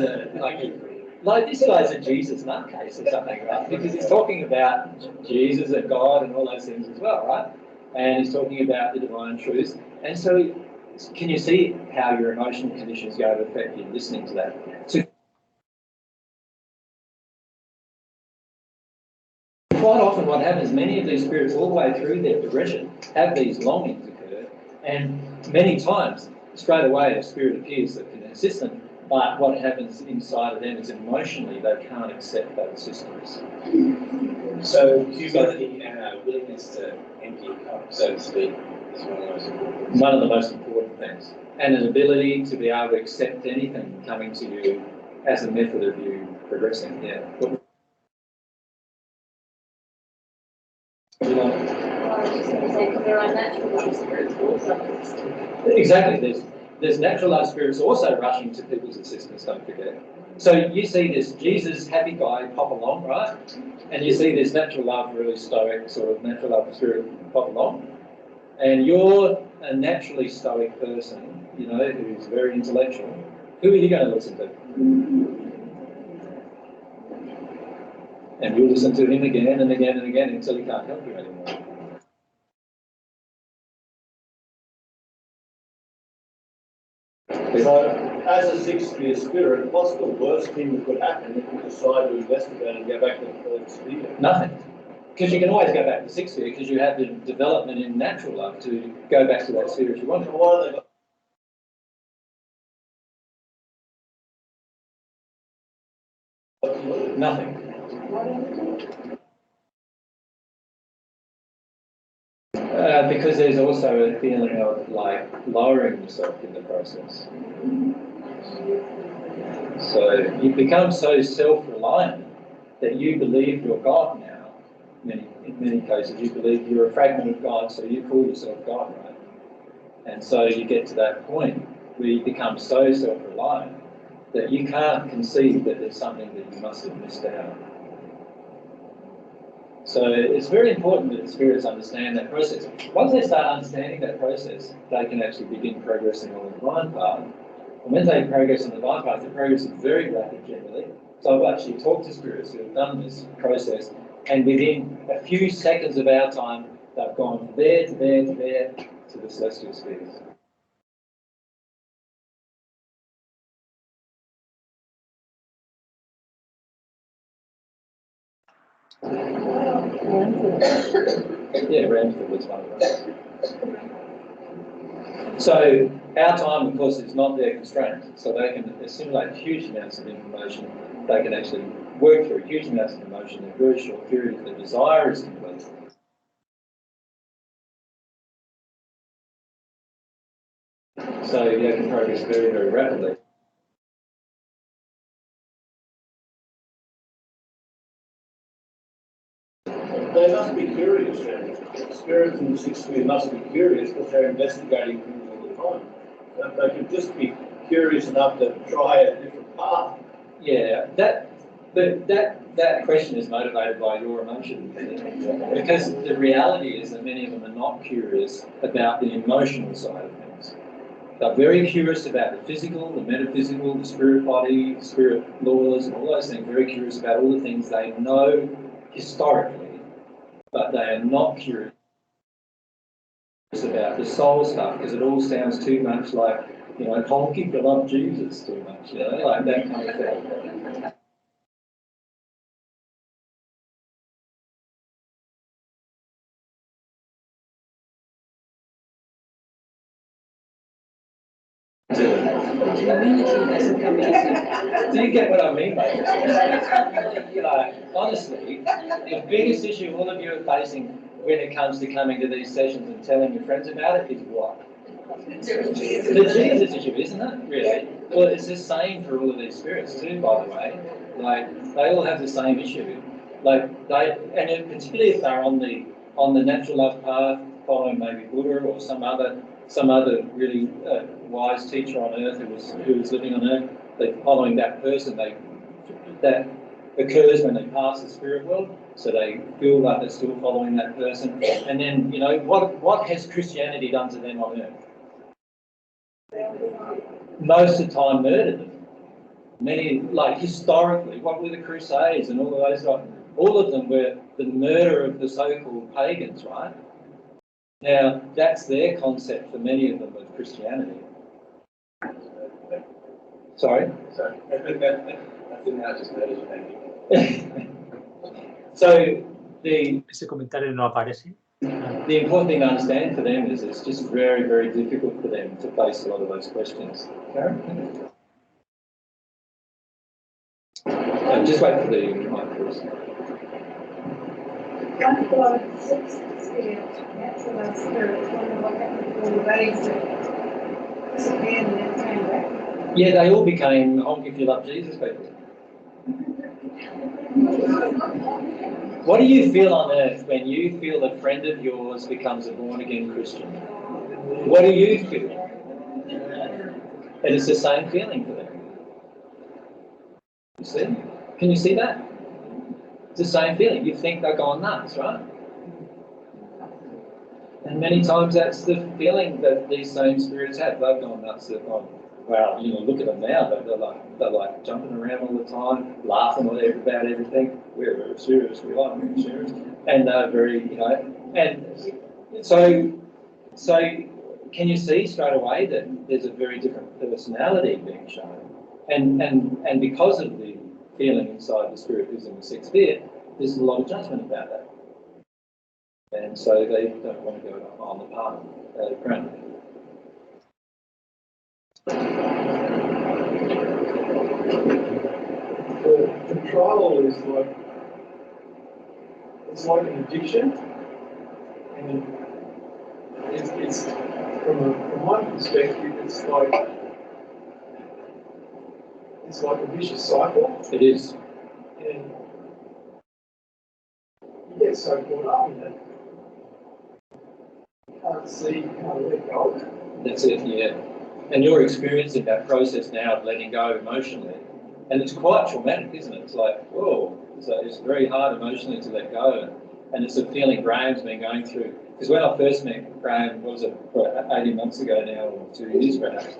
this guy's a Jesus nutcase or something, right? Because he's talking about Jesus and God and all those things as well, right? And he's talking about the divine truths. And so, can you see how your emotional conditions go to affect you listening to that? So, quite often what happens, many of these spirits all the way through their progression have these longings occur, and many times straight away a spirit appears that can assist them, but what happens inside of them is emotionally they can't accept that assistance. So humility and a willingness to empty a cup, so to speak, is one of the most important things. And an ability to be able to accept anything coming to you as a method of you progressing, yeah. Exactly. There's natural love spirits also rushing to people's assistance, don't forget. So you see this Jesus happy guy pop along, right? And you see this natural love, really stoic sort of natural love spirit pop along. And you're a naturally stoic person, you know, who's very intellectual. Who are you going to listen to? And you'll listen to him again and again and again until he can't help you anymore. So, as a sixth-sphere spirit, what's the worst thing that could happen if you decide to investigate and go back to the third sphere? Nothing. Because you can always go back to the sixth sphere, because you have the development in natural love to go back to that sphere if you want to. Why are they Nothing. Because there's also a feeling of like lowering yourself in the process. So you become so self-reliant that you believe you're God now. In many cases, you believe you're a fragment of God, so you call yourself God, right? And so you get to that point where you become so self-reliant that you can't conceive that there's something that you must have missed out. So it's very important that the spirits understand that process. Once they start understanding that process, they can actually begin progressing on the divine path. And when they progress on the divine path, the progress is very rapid generally. So I've actually talked to spirits who have done this process, and within a few seconds of our time, they've gone from there to there to there to the celestial spheres. Yeah, Ramtha was one of them. So our time, of course, is not their constraint. So they can assimilate huge amounts of information. They can actually work through huge amounts of emotion in a very short period if the desire is complete. So they can progress very, very rapidly. They must be curious, then. Spirits in the sixth sphere must be curious because they're investigating things all the time. They could just be curious enough to try a different path. Yeah, that question is motivated by your emotion. Because the reality is that many of them are not curious about the emotional side of things. They're very curious about the physical, the metaphysical, the spirit body, the spirit laws, and all those things. Very curious about all the things they know historically, but they are not curious about the soul stuff, because it all sounds too much like, you know, honky for love Jesus too much, you know, like that kind of thing. Do you get what I mean, mate? You know, honestly, the biggest issue all of you are facing when it comes to coming to these sessions and telling your friends about it is what? The Jesus issue, isn't it? Really? Well, it's the same for all of these spirits too, by the way. Like, they all have the same issue. Like, and particularly if they're on the natural love path, following maybe Buddha or some other really wise teacher on earth who was living on earth, they're following that person. That occurs when they pass the spirit world, so they feel like they're still following that person. And then, you know, what has Christianity done to them on earth? Most of the time murdered them. Many, like historically, what were the Crusades and all of those guys? All of them were the murder of the so-called pagans, right? Now, that's their concept for many of them of Christianity. Sorry? Sorry. I think that just meditating. So, Ese comentario no aparece. the important thing to understand for them is it's just very, very difficult for them to face a lot of those questions. Karen? Just wait for the mic, please. One God, six spirits, natural spirits, wonder what happened to all the bodies that disappeared and then came back. Yeah, they all became honk if you love Jesus people. What do you feel on earth when you feel a friend of yours becomes a born-again Christian? What do you feel? And it's the same feeling for them. You see? Can you see that? It's the same feeling. You think they're going nuts, right? And many times that's the feeling that these same spirits have. They've gone nuts. They've gone, wow, you know, look at them now. They're like jumping around all the time, laughing about everything. We're very serious. We like being serious, and they're very, you know. And so can you see straight away that there's a very different personality being shown, and because of the feeling inside the spirit who's in the sixth sphere, there's a lot of judgment about that. And so they don't want to go on the path ground. The control is like, it's like an addiction, and it's from my perspective, it's like a vicious cycle. It is. And you get so caught up in it. Can't see how to let go. That's it, yeah. And you're experiencing that process now of letting go emotionally. And it's quite traumatic, isn't it? It's like, whoa, it's very hard emotionally to let go. And it's a feeling Graham's been going through. Because when I first met Graham, what was it, 18 months ago now, or 2 years perhaps,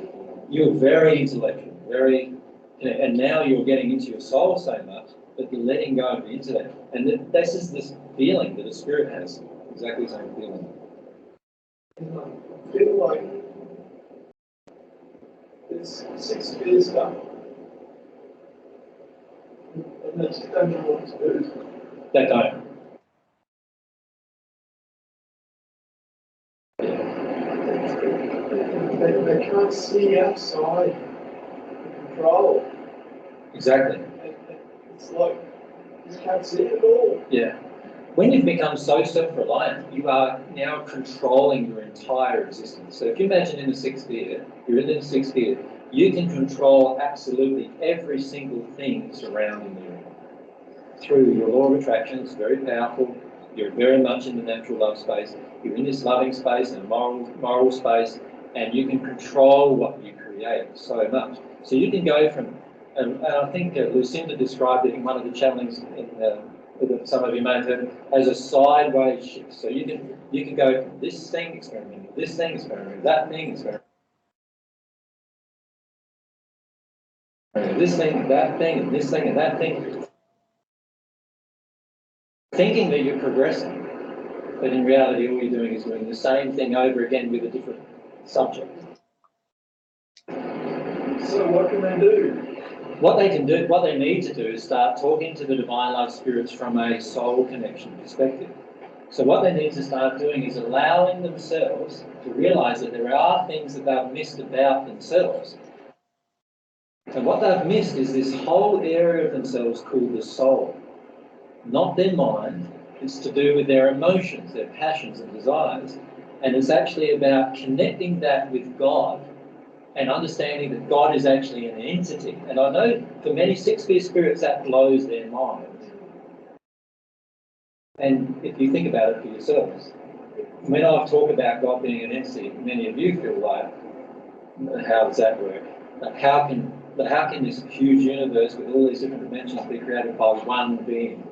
you were very intellectual, very, and now you're getting into your soul so much that you're letting go of the intellect. And this is this feeling that a spirit has, exactly the same feeling. And I feel like there's 6 spheres stuff. And they just don't know what to do. They don't. They can't see outside the control. Exactly. It's like you can't see it at all. Yeah. When you've become so self-reliant, you are now controlling your entire existence. So if you imagine in the sixth sphere, you're in the sixth sphere, you can control absolutely every single thing surrounding you. Through your law of attraction, it's very powerful. You're very much in the natural love space. You're in this loving space and moral space, and you can control what you create so much. So you can go from, and I think Lucinda described it in one of the channelings that some of you may have heard, as a sideways shift. So you can go from this thing experiment, that thing experiment. this thing, that thing, and this thing, and that thing. Thinking that you're progressing, but in reality all you're doing is doing the same thing over again with a different subject. So what can they do? What they can do, what they need to do is start talking to the divine love spirits from a soul connection perspective. So what they need to start doing is allowing themselves to realise that there are things that they've missed about themselves. And what they've missed is this whole area of themselves called the soul. Not their mind, it's to do with their emotions, their passions and desires. And it's actually about connecting that with God and understanding that God is actually an entity. And I know for many six-sphere spirits that blows their minds. And if you think about it for yourselves, when I talk about God being an entity, many of you feel like, how does that work? Like how can this huge universe with all these different dimensions be created by one being?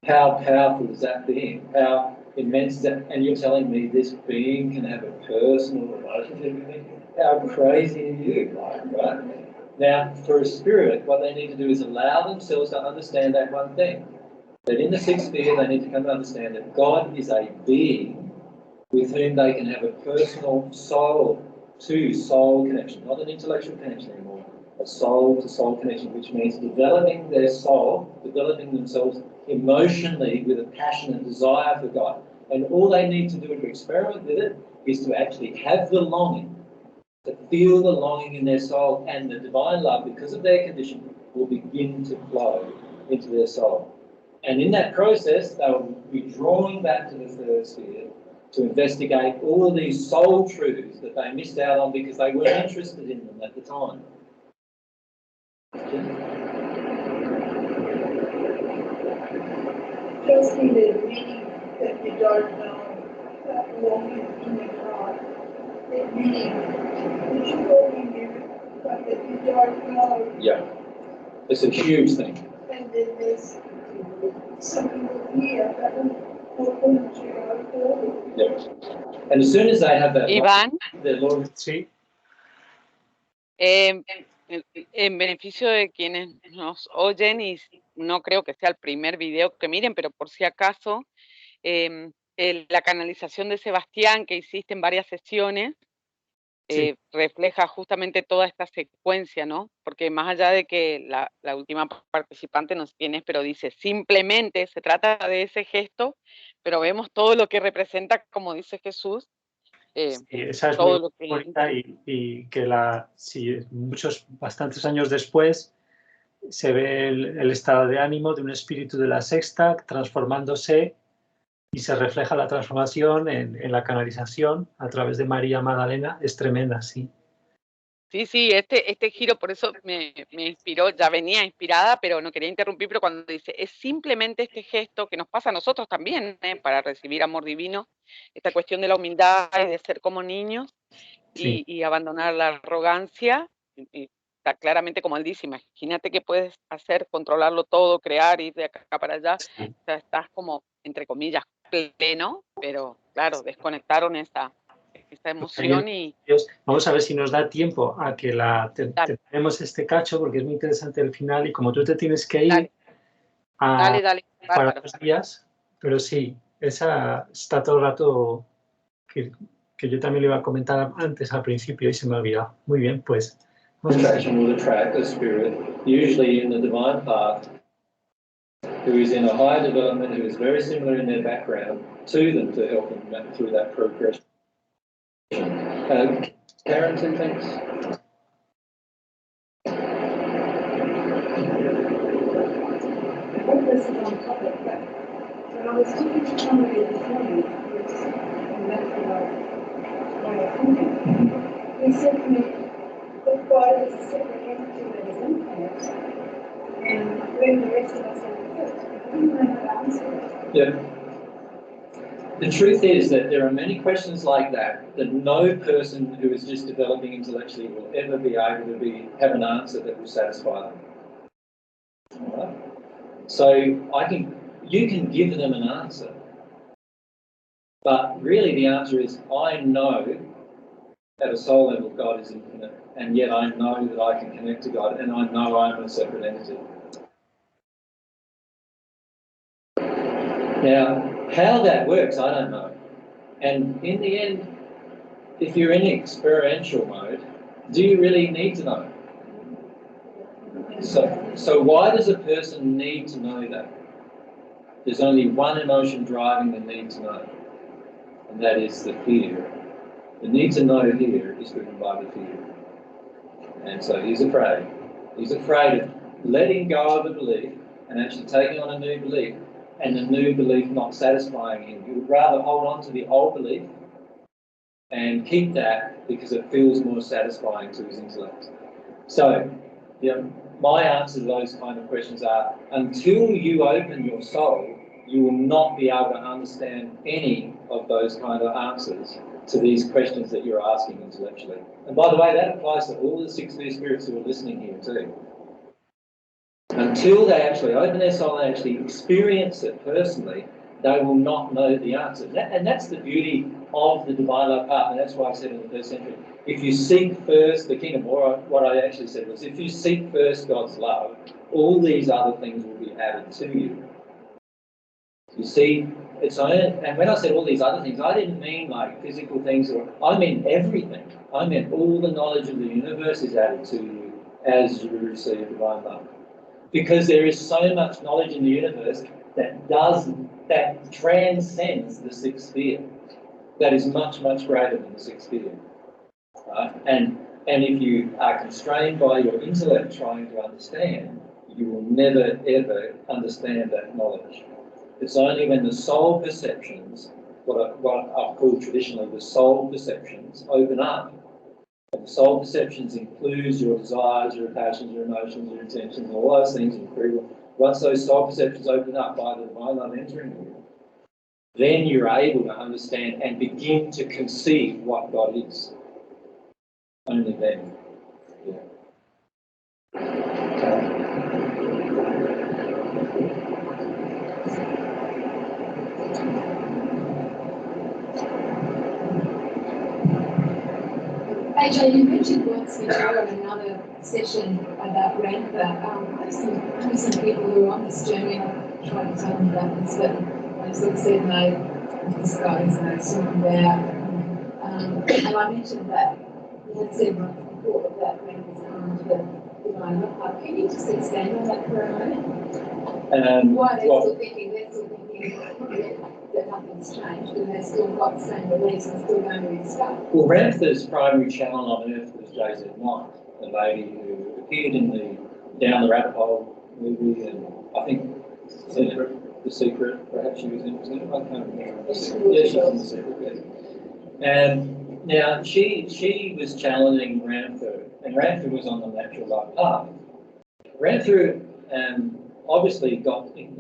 How powerful is that being? How immense is that? And you're telling me this being can have a personal relationship with me? How crazy are you? Right? Now, for a spirit, what they need to do is allow themselves to understand that one thing. That in the sixth sphere, they need to come to understand that God is a being with whom they can have a personal soul-to-soul connection, not an intellectual connection anymore, a soul-to-soul connection, which means developing their soul, developing themselves emotionally with a passion and desire for God. And all they need to do to experiment with it is to actually have the longing, to feel the longing in their soul, and the divine love, because of their condition, will begin to flow into their soul. And in that process, they will be drawing back to the third sphere to investigate all of these soul truths that they missed out on because they weren't interested in them at the time. Just in the meaning that you don't know, longing in your heart, that meaning that you're longing in, but that you don't know. Yeah, it's a huge thing. And then there's something here that will open to your forward. Yeah. And as soon as they have that, Iván, their Lord, sí. En beneficio de quienes nos oyen, y no creo que sea el primer video que miren, pero por si acaso, la canalización de Sebastián que hiciste en varias sesiones refleja justamente toda esta secuencia, ¿no? Porque más allá de que la última participante no sé quién es, pero dice, simplemente se trata de ese gesto, pero vemos todo lo que representa, como dice Jesús. Sí, esa es todo muy bonita y que bastantes años después se ve el estado de ánimo de un espíritu de la sexta transformándose y se refleja la transformación en la canalización a través de María Magdalena. Es tremenda, sí. Sí, este giro por eso me inspiró, ya venía inspirada, pero no quería interrumpir, pero cuando dice, es simplemente este gesto que nos pasa a nosotros también, para recibir amor divino, esta cuestión de la humildad y de ser como niños y abandonar la arrogancia, y está claramente como él dice, imagínate que puedes hacer, controlarlo todo, crear, ir de acá para allá, o sea, estás como, entre comillas, pleno, pero claro, desconectaron esta emoción y... Vamos a ver si nos da tiempo a que tenemos este cacho, porque es muy interesante el final y como tú te tienes que ir dale, para 2 días, pero sí, esa está todo el rato que yo también le iba a comentar antes al principio y se me ha olvidado. Muy bien, pues. Attraction will attract a spirit, usually in the divine path, who is in a higher development, who is very similar in their background to them to help them through that progression. Karen, 2 things. What was it on topic? But when I was talking to somebody this morning, and that's my opinion, he said to me that God is a separate entity that is infinite, and when the rest of us are first, I didn't know how to answer it. Yeah. The truth is that there are many questions like that no person who is just developing intellectually will ever be able to have an answer that will satisfy them. All right? So you can give them an answer, but really the answer is, I know at a soul level God is infinite. and yet I know that I can connect to God, and I know I'm a separate entity. Now, how that works, I don't know. And in the end, if you're in experiential mode, do you really need to know? So why does a person need to know that? There's only one emotion driving the need to know, and that is the fear. The need to know here is driven by the fear. And so he's afraid. He's afraid of letting go of the belief and actually taking on a new belief, and the new belief not satisfying him. He would rather hold on to the old belief and keep that because it feels more satisfying to his intellect. So, my answer to those kind of questions are, until you open your soul, you will not be able to understand any of those kind of answers to these questions that you're asking intellectually. And by the way, that applies to all the 6 sphere spirits who are listening here too. Until they actually open their soul and actually experience it personally, they will not know the answer. And that's the beauty of the divine love path, and that's why I said in the 1st century, if you seek first the kingdom, or what I actually said was, if you seek first God's love, all these other things will be added to you. You see, it's only, and when I said all these other things, I didn't mean like physical things, or I meant everything. I meant all the knowledge of the universe is added to you as you receive divine love. Because there is so much knowledge in the universe that transcends the 6th sphere. That is much, much greater than the 6th sphere. Right? And if you are constrained by your intellect trying to understand, you will never, ever understand that knowledge. It's only when the soul perceptions, what I've called traditionally the soul perceptions, open up. And the soul perceptions includes your desires, your passions, your emotions, your intentions, all those things include. Once those soul perceptions open up by the divine love entering you, then you're able to understand and begin to conceive what God is. Only then. Yeah. AJ, you mentioned once before in another session about Ramtha. I know some people who are on this journey, and I tried to tell them about this, but they sort of said, no, this guy is no sort about. And I mentioned that you had said before that Ramtha's come to the divine love path. Can you just expand on that for a moment? Why they're still thinking that nothing's changed, and they've still got the same beliefs and still going to be stuck. Well, Ramtha's primary channel on earth was JZ9, the lady who appeared in the Down the Rabbit Hole movie, and I think The Secret, perhaps she was in it. I can't remember. Yeah, she was in The Secret, yeah. And now she was challenging Ramtha, and Ramtha was on the natural love path. Ramtha obviously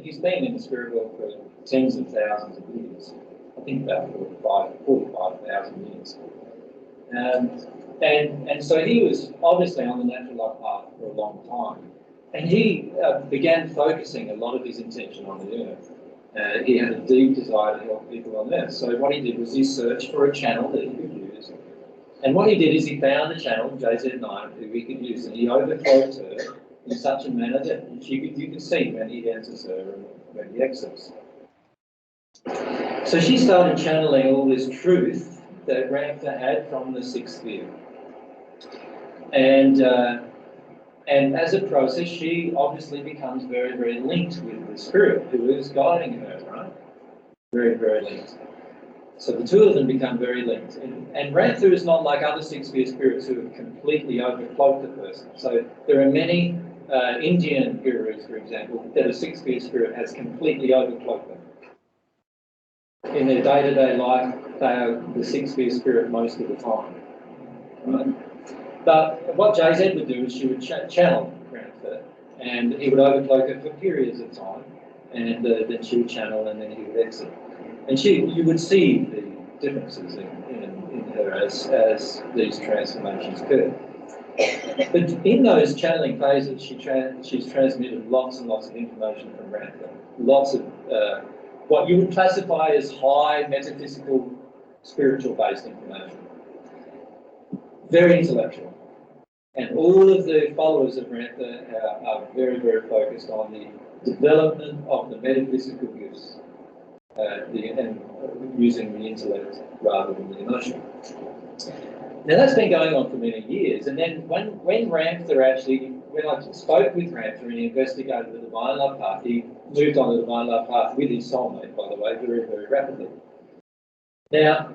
he's been in the spirit world for tens of thousands of years. I think about 45,000 years. And so he was obviously on the natural love path for a long time. And he began focusing a lot of his intention on the earth. He had a deep desire to help people on earth. So what he did was he searched for a channel that he could use. And what he did is he found a channel, JZ9, who he could use, and he overcloaked her in such a manner that you could see when he enters her and when he exits. So she started channeling all this truth that Ramtha had from the 6th sphere. And as a process, she obviously becomes very, very linked with the spirit who is guiding her, right? Very, very linked. So the two of them become very linked. And Ramtha is not like other 6th sphere spirits who have completely overcloaked the person. So there are many Indian gurus, for example, that a 6th sphere spirit has completely overcloaked them. In their day-to-day life, they are the 6th sphere spirit most of the time. Right? But what JZ would do is she would channel Ramtha, and he would overcloak her for periods of time, and then she would channel, and then he would exit. And you would see the differences in her as these transformations occur. But in those channeling phases, she's transmitted lots and lots of information from Ramtha. Lots of what you would classify as high metaphysical, spiritual-based information. Very intellectual. And all of the followers of Ramtha are very, very focused on the development of the metaphysical gifts, and using the intellect rather than the emotion. Now that's been going on for many years, and then when Ramtha actually, when I spoke with Ramtha and he investigated the divine love path, he moved on the divine love path with his soulmate, by the way, very, very rapidly. Now,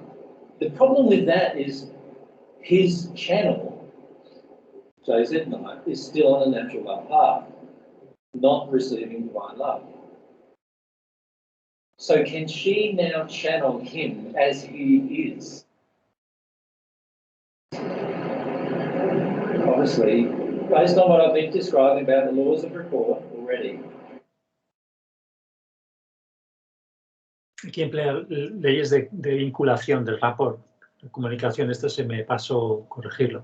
the problem with that is his channel, JZ9, is still on a natural love path, not receiving divine love. So can she now channel him as he is? Obviously, based on what I've been describing about the laws of rapport already. Aquí emplea leyes de vinculación, del rapport, de comunicación. Esto se me pasó corregirlo.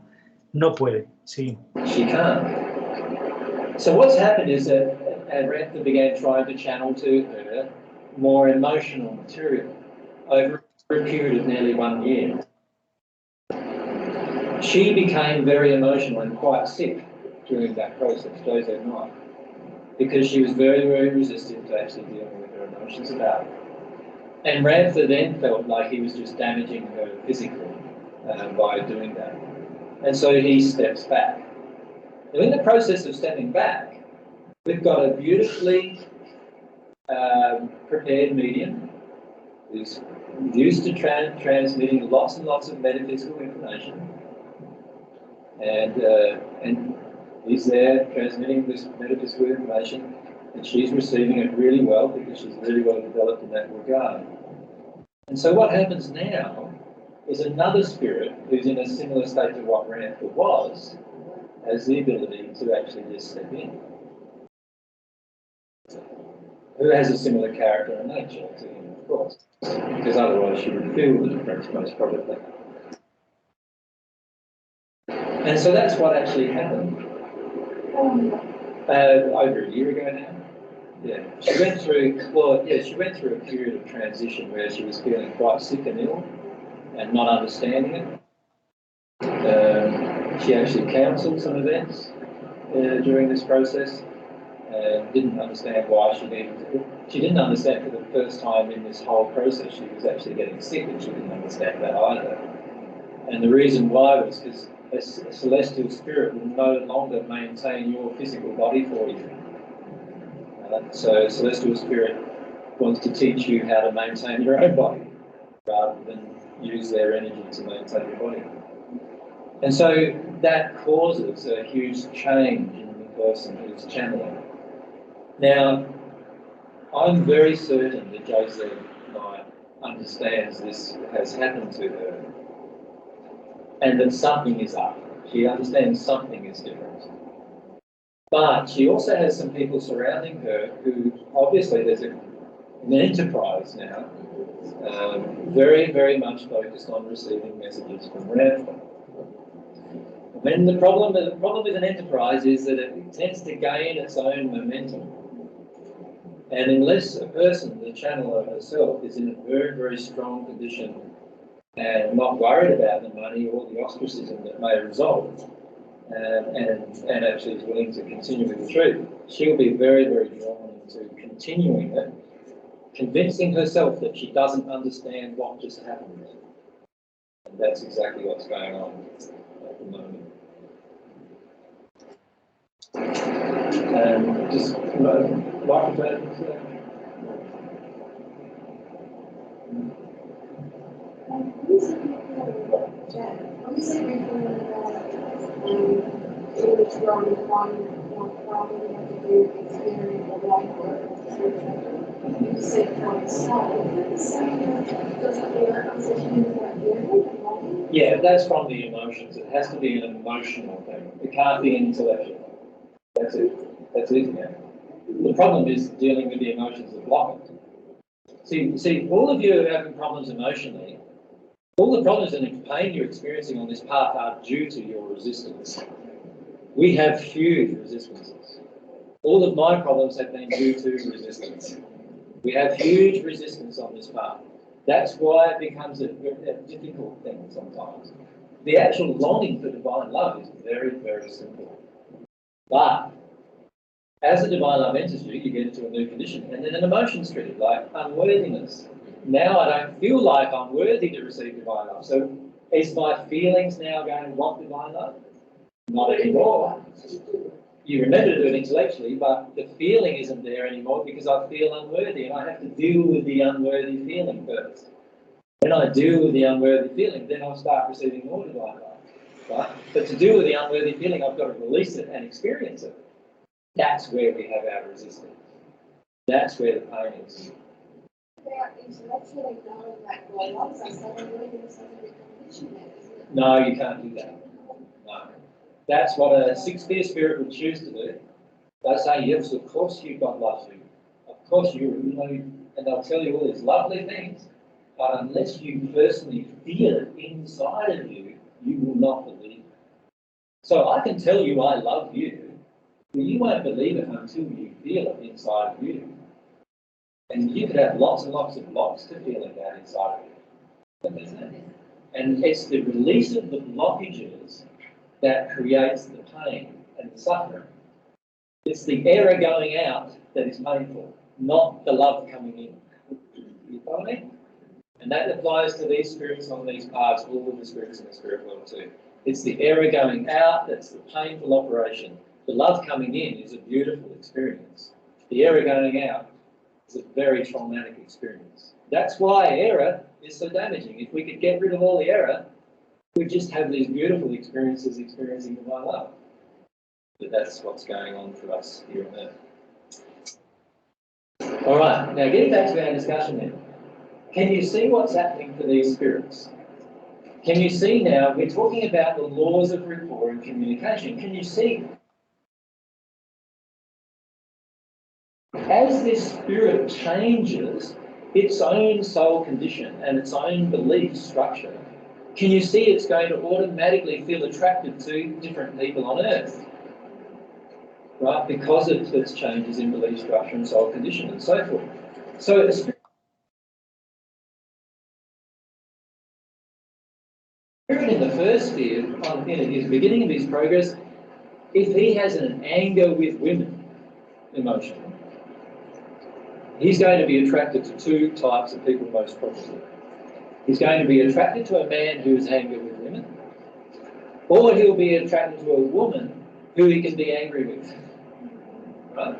No puede, sí. She can't. So what's happened is that Ramtha began trying to channel to her more emotional material over a period of nearly 1 year. She became very emotional and quite sick during that process, JZ9, because she was very, very resistant to actually dealing with her emotions about it. And Ramtha then felt like he was just damaging her physically by doing that. And so he steps back. Now, in the process of stepping back, we've got a beautifully prepared medium who's used to transmitting lots and lots of metaphysical information. And he's there transmitting this metaphysical information, and she's receiving it really well because she's really well developed in that regard. And so what happens now is another spirit who's in a similar state to what Ramtha was, has the ability to actually just step in. Who has a similar character and nature to him, of course, because otherwise she would feel the difference most probably. And so that's what actually happened. Over a year ago now. Yeah, she went through, she went through a period of transition where she was feeling quite sick and ill and not understanding it. She actually counselled some events during this process and didn't understand why she needed to. She didn't understand for the first time in this whole process she was actually getting sick, and she didn't understand that either. And the reason why was because a celestial spirit will no longer maintain your physical body for you. So a celestial spirit wants to teach you how to maintain your own body rather than use their energy to maintain your body. And so that causes a huge change in the person who's channeling. Now, I'm very certain that JZ9 understands this has happened to her and that something is up. She understands something is different. But she also has some people surrounding her who, obviously there's an enterprise now, very, very much focused on receiving messages from Ramtha. And the problem with an enterprise is that it tends to gain its own momentum. And unless a person, the channeler herself, is in a very, very strong condition and not worried about the money or the ostracism that may result, and actually is willing to continue with the truth, she'll be very, very drawn into continuing it, convincing herself that she doesn't understand what just happened. And that's exactly what's going on at the moment. And just microphones. Yeah, that's from the emotions. It has to be an emotional thing. It can't be an intellectual thing. That's it. That's it. Yeah. The problem is dealing with the emotions that block it. See, all of you are having problems emotionally. All the problems and pain you're experiencing on this path are due to your resistance. We have huge resistances. All of my problems have been due to resistance. We have huge resistance on this path. That's why it becomes a difficult thing sometimes. the actual longing for divine love is very, very simple. But as the divine love enters you, you get into a new condition, and then an emotion's triggered, like unworthiness. Now I don't feel like I'm worthy to receive divine love. So is my feelings now going to want divine love? Not anymore. You remember to do it intellectually, but the feeling isn't there anymore because I feel unworthy, and I have to deal with the unworthy feeling first. When I deal with the unworthy feeling, then I'll start receiving more divine love. Right? But to deal with the unworthy feeling, I've got to release it and experience it. That's where we have our resistance. That's where the pain is. No, you can't do that. No. That's what a six-sphere spirit would choose to do. They'll say, yes, of course you've got love for you. Of course you know, and they'll tell you all these lovely things. But unless you personally feel it inside of you, you will not believe it. So I can tell you I love you, but you won't believe it until you feel it inside of you. And you could have lots and lots of blocks to feeling that inside of you. And it's the release of the blockages that creates the pain and the suffering. It's the error going out that is painful, not the love coming in. You follow me? And that applies to these spirits on these paths, all of the spirits in the spirit world too. It's the error going out that's the painful operation. The love coming in is a beautiful experience. The error going out is a very traumatic experience. That's why error is so damaging. If we could get rid of all the error, we'd just have these beautiful experiences experiencing divine love. But that's what's going on for us here on Earth. All right, now getting back to our discussion then. Can you see what's happening for these spirits? Can you see now, we're talking about the laws of rapport and communication. Can you see, as this spirit changes its own soul condition and its own belief structure, can you see it's going to automatically feel attracted to different people on Earth? Right? Because of its changes in belief structure and soul condition and so forth. So the spirit in the first sphere, in his beginning of his progress, if he has an anger with women emotion, he's going to be attracted to two types of people most probably. He's going to be attracted to a man who is angry with women, or he'll be attracted to a woman who he can be angry with. Right?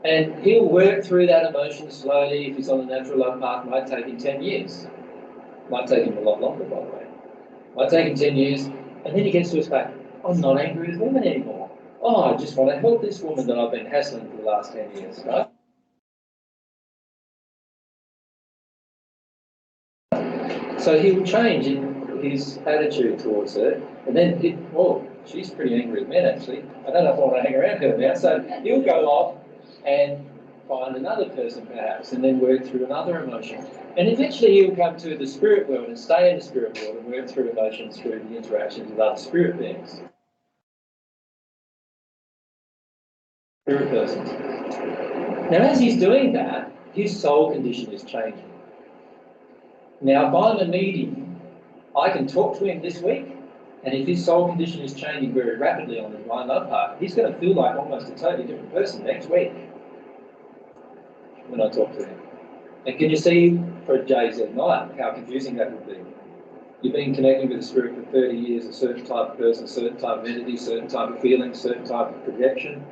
And he'll work through that emotion slowly. If he's on the natural love path, it might take him 10 years. Might take him a lot longer, by the way. Might take him 10 years, and then he gets to his back, I'm not angry with women anymore. Oh, I just want to help this woman that I've been hassling for the last 10 years, right? So he will change in his attitude towards her, and then, she's pretty angry with men actually. I don't know if I want to hang around her now. So he'll go off and find another person perhaps, and then work through another emotion. And eventually he'll come to the spirit world and stay in the spirit world and work through emotions through the interactions with other spirit beings. Spirit persons. Now as he's doing that, his soul condition is changing. Now if I'm a medium, I can talk to him this week, and if his soul condition is changing very rapidly on the divine love path, he's going to feel like almost a totally different person next week when I talk to him. And can you see for JZ night how confusing that would be? You've been connecting with the spirit for 30 years, a certain type of person, a certain type of entity, certain type of feeling, certain type of projection.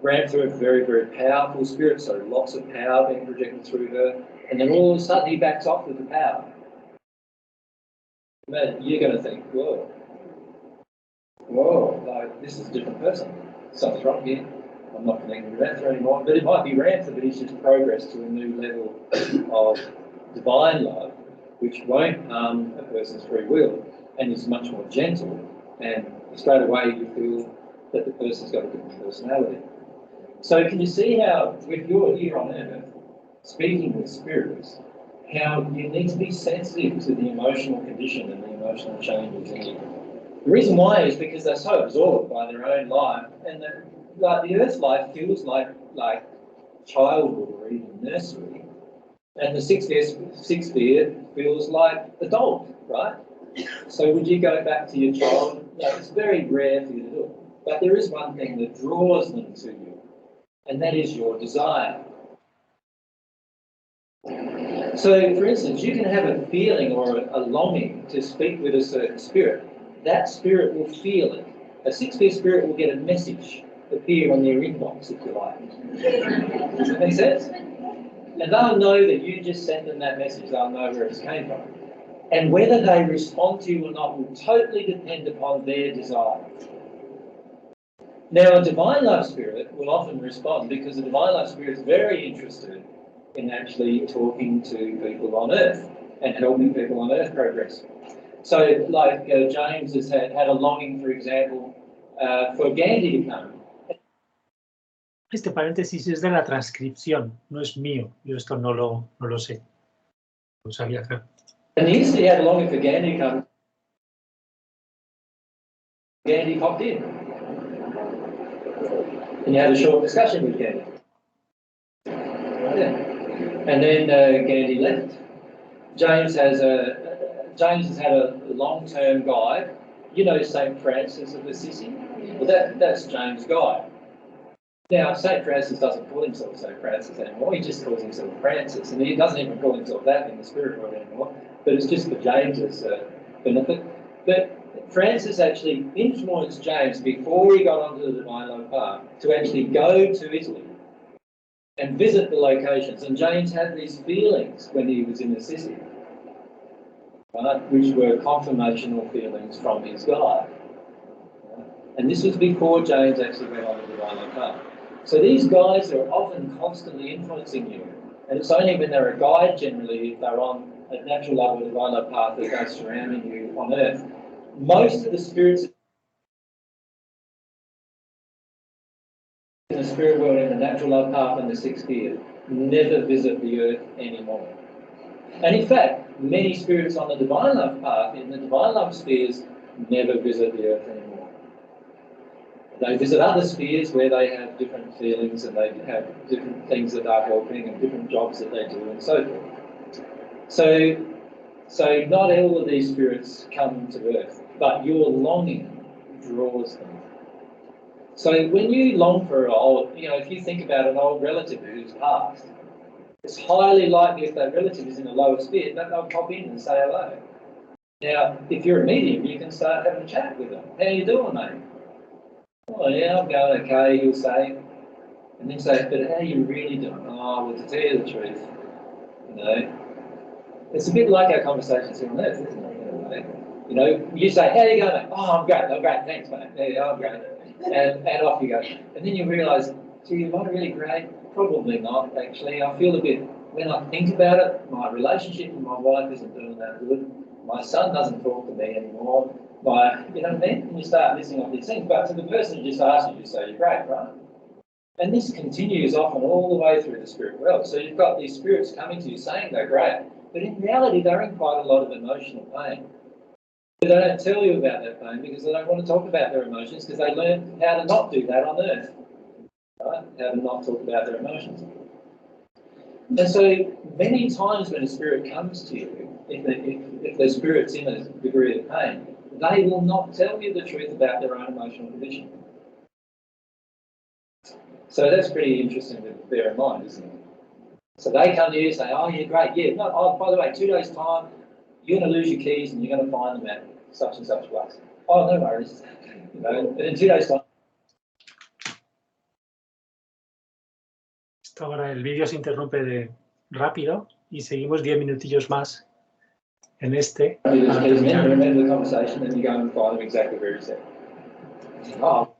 Ran through a very, very powerful spirit, so lots of power being projected through her. And then all of a sudden he backs off with the power. Man, you're going to think, whoa, like, this is a different person. Something's wrong here. I'm not connecting with Ramtha anymore. But it might be Ramtha, but he's just progressed to a new level of divine love, which won't harm a person's free will and is much more gentle. And straight away you feel that the person's got a different personality. So can you see how, if you're here on Earth, speaking with spirits, how you need to be sensitive to the emotional condition and the emotional changes in you. The reason why is because they're so absorbed by their own life, and the Earth's life feels like childhood or even nursery, and the sixth sphere feels like adult, right? So would you go back to your child? No, it's very rare for you to do it. But there is one thing that draws them to you, and that is your desire. So, for instance, you can have a feeling or a longing to speak with a certain spirit. That spirit will feel it. A 6-spear spirit will get a message appear on their inbox, if you like. Does that make sense? And they'll know that you just sent them that message. They'll know where it came from. And whether they respond to you or not will totally depend upon their desire. Now, a divine love spirit will often respond because the divine love spirit is very interested in actually talking to people on Earth and helping people on Earth progress. So, like James has had a longing, for example, for Gandhi to come. Este paréntesis es de la transcripción, no es mío. Yo esto no lo sé. No sabía hacer. And he had a longing for Gandhi to come. Gandhi popped in. And you had a short discussion with Gandhi. Yeah. And then Gandhi left. James has had a long-term guide. You know St. Francis of Assisi? Well, that's James' guide. Now, St. Francis doesn't call himself St. Francis anymore. He just calls himself Francis. And he doesn't even call himself that in the spirit world anymore. But it's just for James's benefit. But Francis actually influenced James before he got onto the divine love path to actually go to Italy and visit the locations. And James had these feelings when he was in Assisi, right, which were confirmational feelings from his guide. And this was before James actually went on the divine love path. So these guides are often constantly influencing you. And it's only when they're a guide, generally, if they're on a natural love or divine love path, that they're surrounding you on Earth. Most of the spirits in the spirit world, in the natural love path and the 6th sphere, never visit the Earth anymore. And in fact, many spirits on the divine love path, in the divine love spheres, never visit the Earth anymore. They visit other spheres where they have different feelings and they have different things that they're helping and different jobs that they do and so forth. So not all of these spirits come to Earth, but your longing draws them. So when you long for if you think about an old relative who's passed, it's highly likely if that relative is in a lower sphere that they'll pop in and say hello. Now, if you're a medium, you can start having a chat with them. How you doing, mate? Oh yeah, I'm going okay, he'll say. And then say, but how are you really doing? Oh, well, to tell you the truth, it's a bit like our conversations here on Earth, isn't it? You say, how are you going, mate? Oh, I'm great, thanks, mate. Yeah, I'm great. And off you go. And then you realise, gee, am I really great? Probably not, actually. I feel a bit, when I think about it, my relationship with my wife isn't doing that good. My son doesn't talk to me anymore. You know what I mean? And you start listing off these things. But to the person who just asked you, you say you're great, right? And this continues often all the way through the spirit world. So you've got these spirits coming to you saying they're great, but in reality they're in quite a lot of emotional pain. But they don't tell you about that pain because they don't want to talk about their emotions because they learned how to not do that on Earth, right? How to not talk about their emotions. And so many times when a spirit comes to you, if the spirit's in a degree of pain, they will not tell you the truth about their own emotional condition. So that's pretty interesting to bear in mind, isn't it? So they come to you and say, oh, you're great. Yeah, no, oh, by the way, 2 days' time, you're going to lose your keys and you're going to find them at such and such place. Oh, no worries. And in 2 days' time. Ahora el vídeo se interrumpe rápido y seguimos 10 minutillos más en este. Remember the conversation and you go and find them exactly where he said. Oh.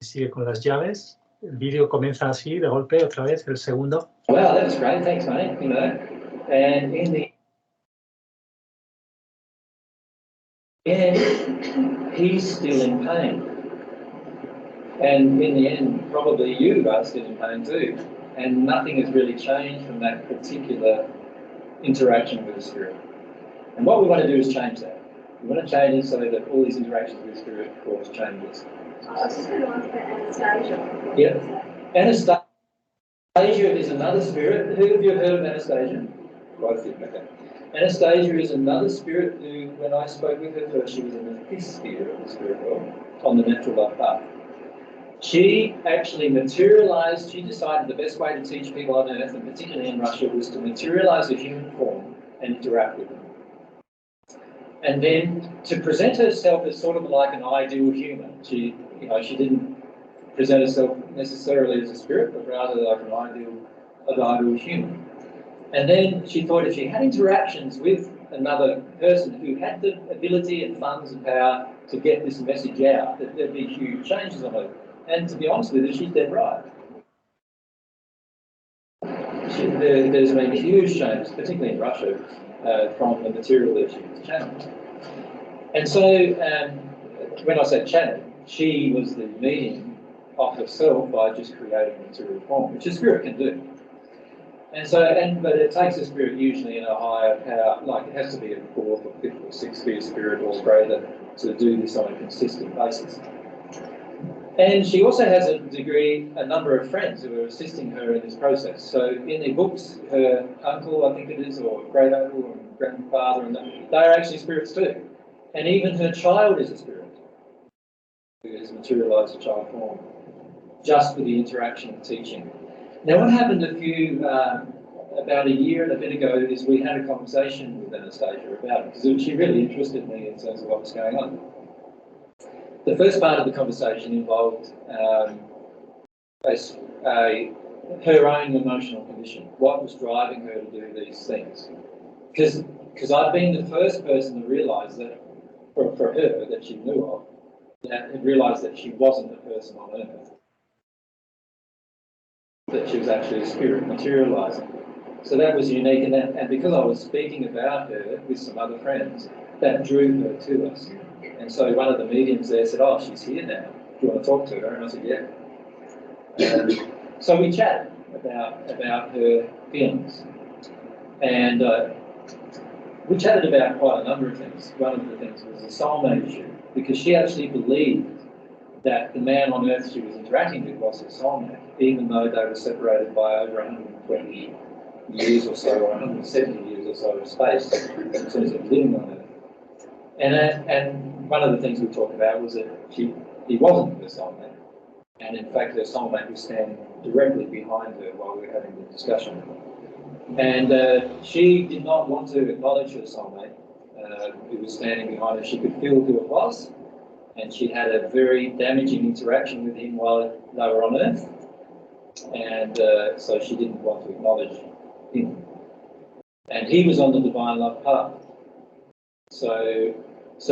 Sigue con las llaves. El vídeo comienza así, de golpe, otra vez, el segundo. Wow, that was great. Thanks, mate. And in the end, he's still in pain. And in the end, probably you are still in pain too. And nothing has really changed from that particular interaction with the spirit. And what we want to do is change that. We want to change it so that all these interactions with the spirit cause changes. I was just going to ask about Anastasia. Yeah. Anastasia is another spirit. Who of you have heard of Anastasia? Quite a few, okay. Anastasia is another spirit who, when I spoke with her first, she was in the fifth sphere of the spirit world, on the natural love path. She actually materialized, she decided the best way to teach people on Earth, and particularly in Russia, was to materialize a human form and interact with them. And then to present herself as sort of like an ideal human. She didn't present herself necessarily as a spirit, but rather like an ideal human. And then she thought if she had interactions with another person who had the ability and funds and power to get this message out, that there'd be huge changes on her. And to be honest with you, she's dead right. There's been huge changes, particularly in Russia, from the material that she was channeling. And so, when I say channel, she was the medium of herself by just creating a material form, which a spirit can do. And so, but it takes a spirit usually in a higher power, like it has to be a fourth or fifth or sixth sphere spirit or greater to do this on a consistent basis. And she also has a number of friends who are assisting her in this process. So in their books, her uncle, I think it is, or great uncle and grandfather, and they are actually spirits too. And even her child is a spirit who has materialised a child form, just for the interaction and teaching. Now what happened about a year and a bit ago is we had a conversation with Anastasia about it, because she really interested me in terms of what was going on. The first part of the conversation involved her own emotional condition, what was driving her to do these things. Because I've been the first person to realise that, for her, that she knew of, that realised that she wasn't a person on Earth, that she was actually a spirit materialising. So that was unique, and because I was speaking about her with some other friends, that drew her to us. And so one of the mediums there said, "Oh, she's here now. Do you want to talk to her?" And I said, "Yeah." So we chatted about her feelings, and we chatted about quite a number of things. One of the things was a soulmate issue, because she actually believed that the man on Earth she was interacting with was her soulmate, even though they were separated by over 120 years or so, or 170 years or so of space in terms of living on Earth. And one of the things we talked about was that he wasn't her soulmate, and in fact her soulmate was standing directly behind her while we were having the discussion. And she did not want to acknowledge her soulmate who was standing behind her. She could feel who it was, and she had a very damaging interaction with him while they were on Earth, and so she didn't want to acknowledge him. And he was on the divine love path. So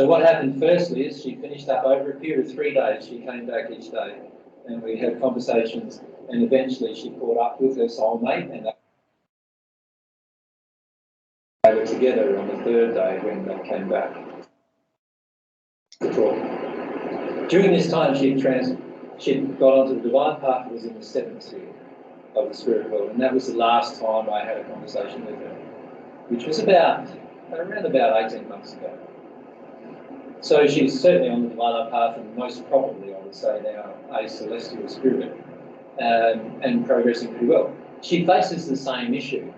what happened firstly is she finished up over a period of 3 days. She came back each day, and we had conversations, and eventually she caught up with her soulmate, and they were together on the 3rd day when they came back to talk. During this time, she'd got onto the divine path, was in the 7th sphere of the spirit world, and that was the last time I had a conversation with her, which was around about 18 months ago. So she's certainly on the divine path, and most probably, I would say now, a celestial spirit, and progressing pretty well. She faces the same issue.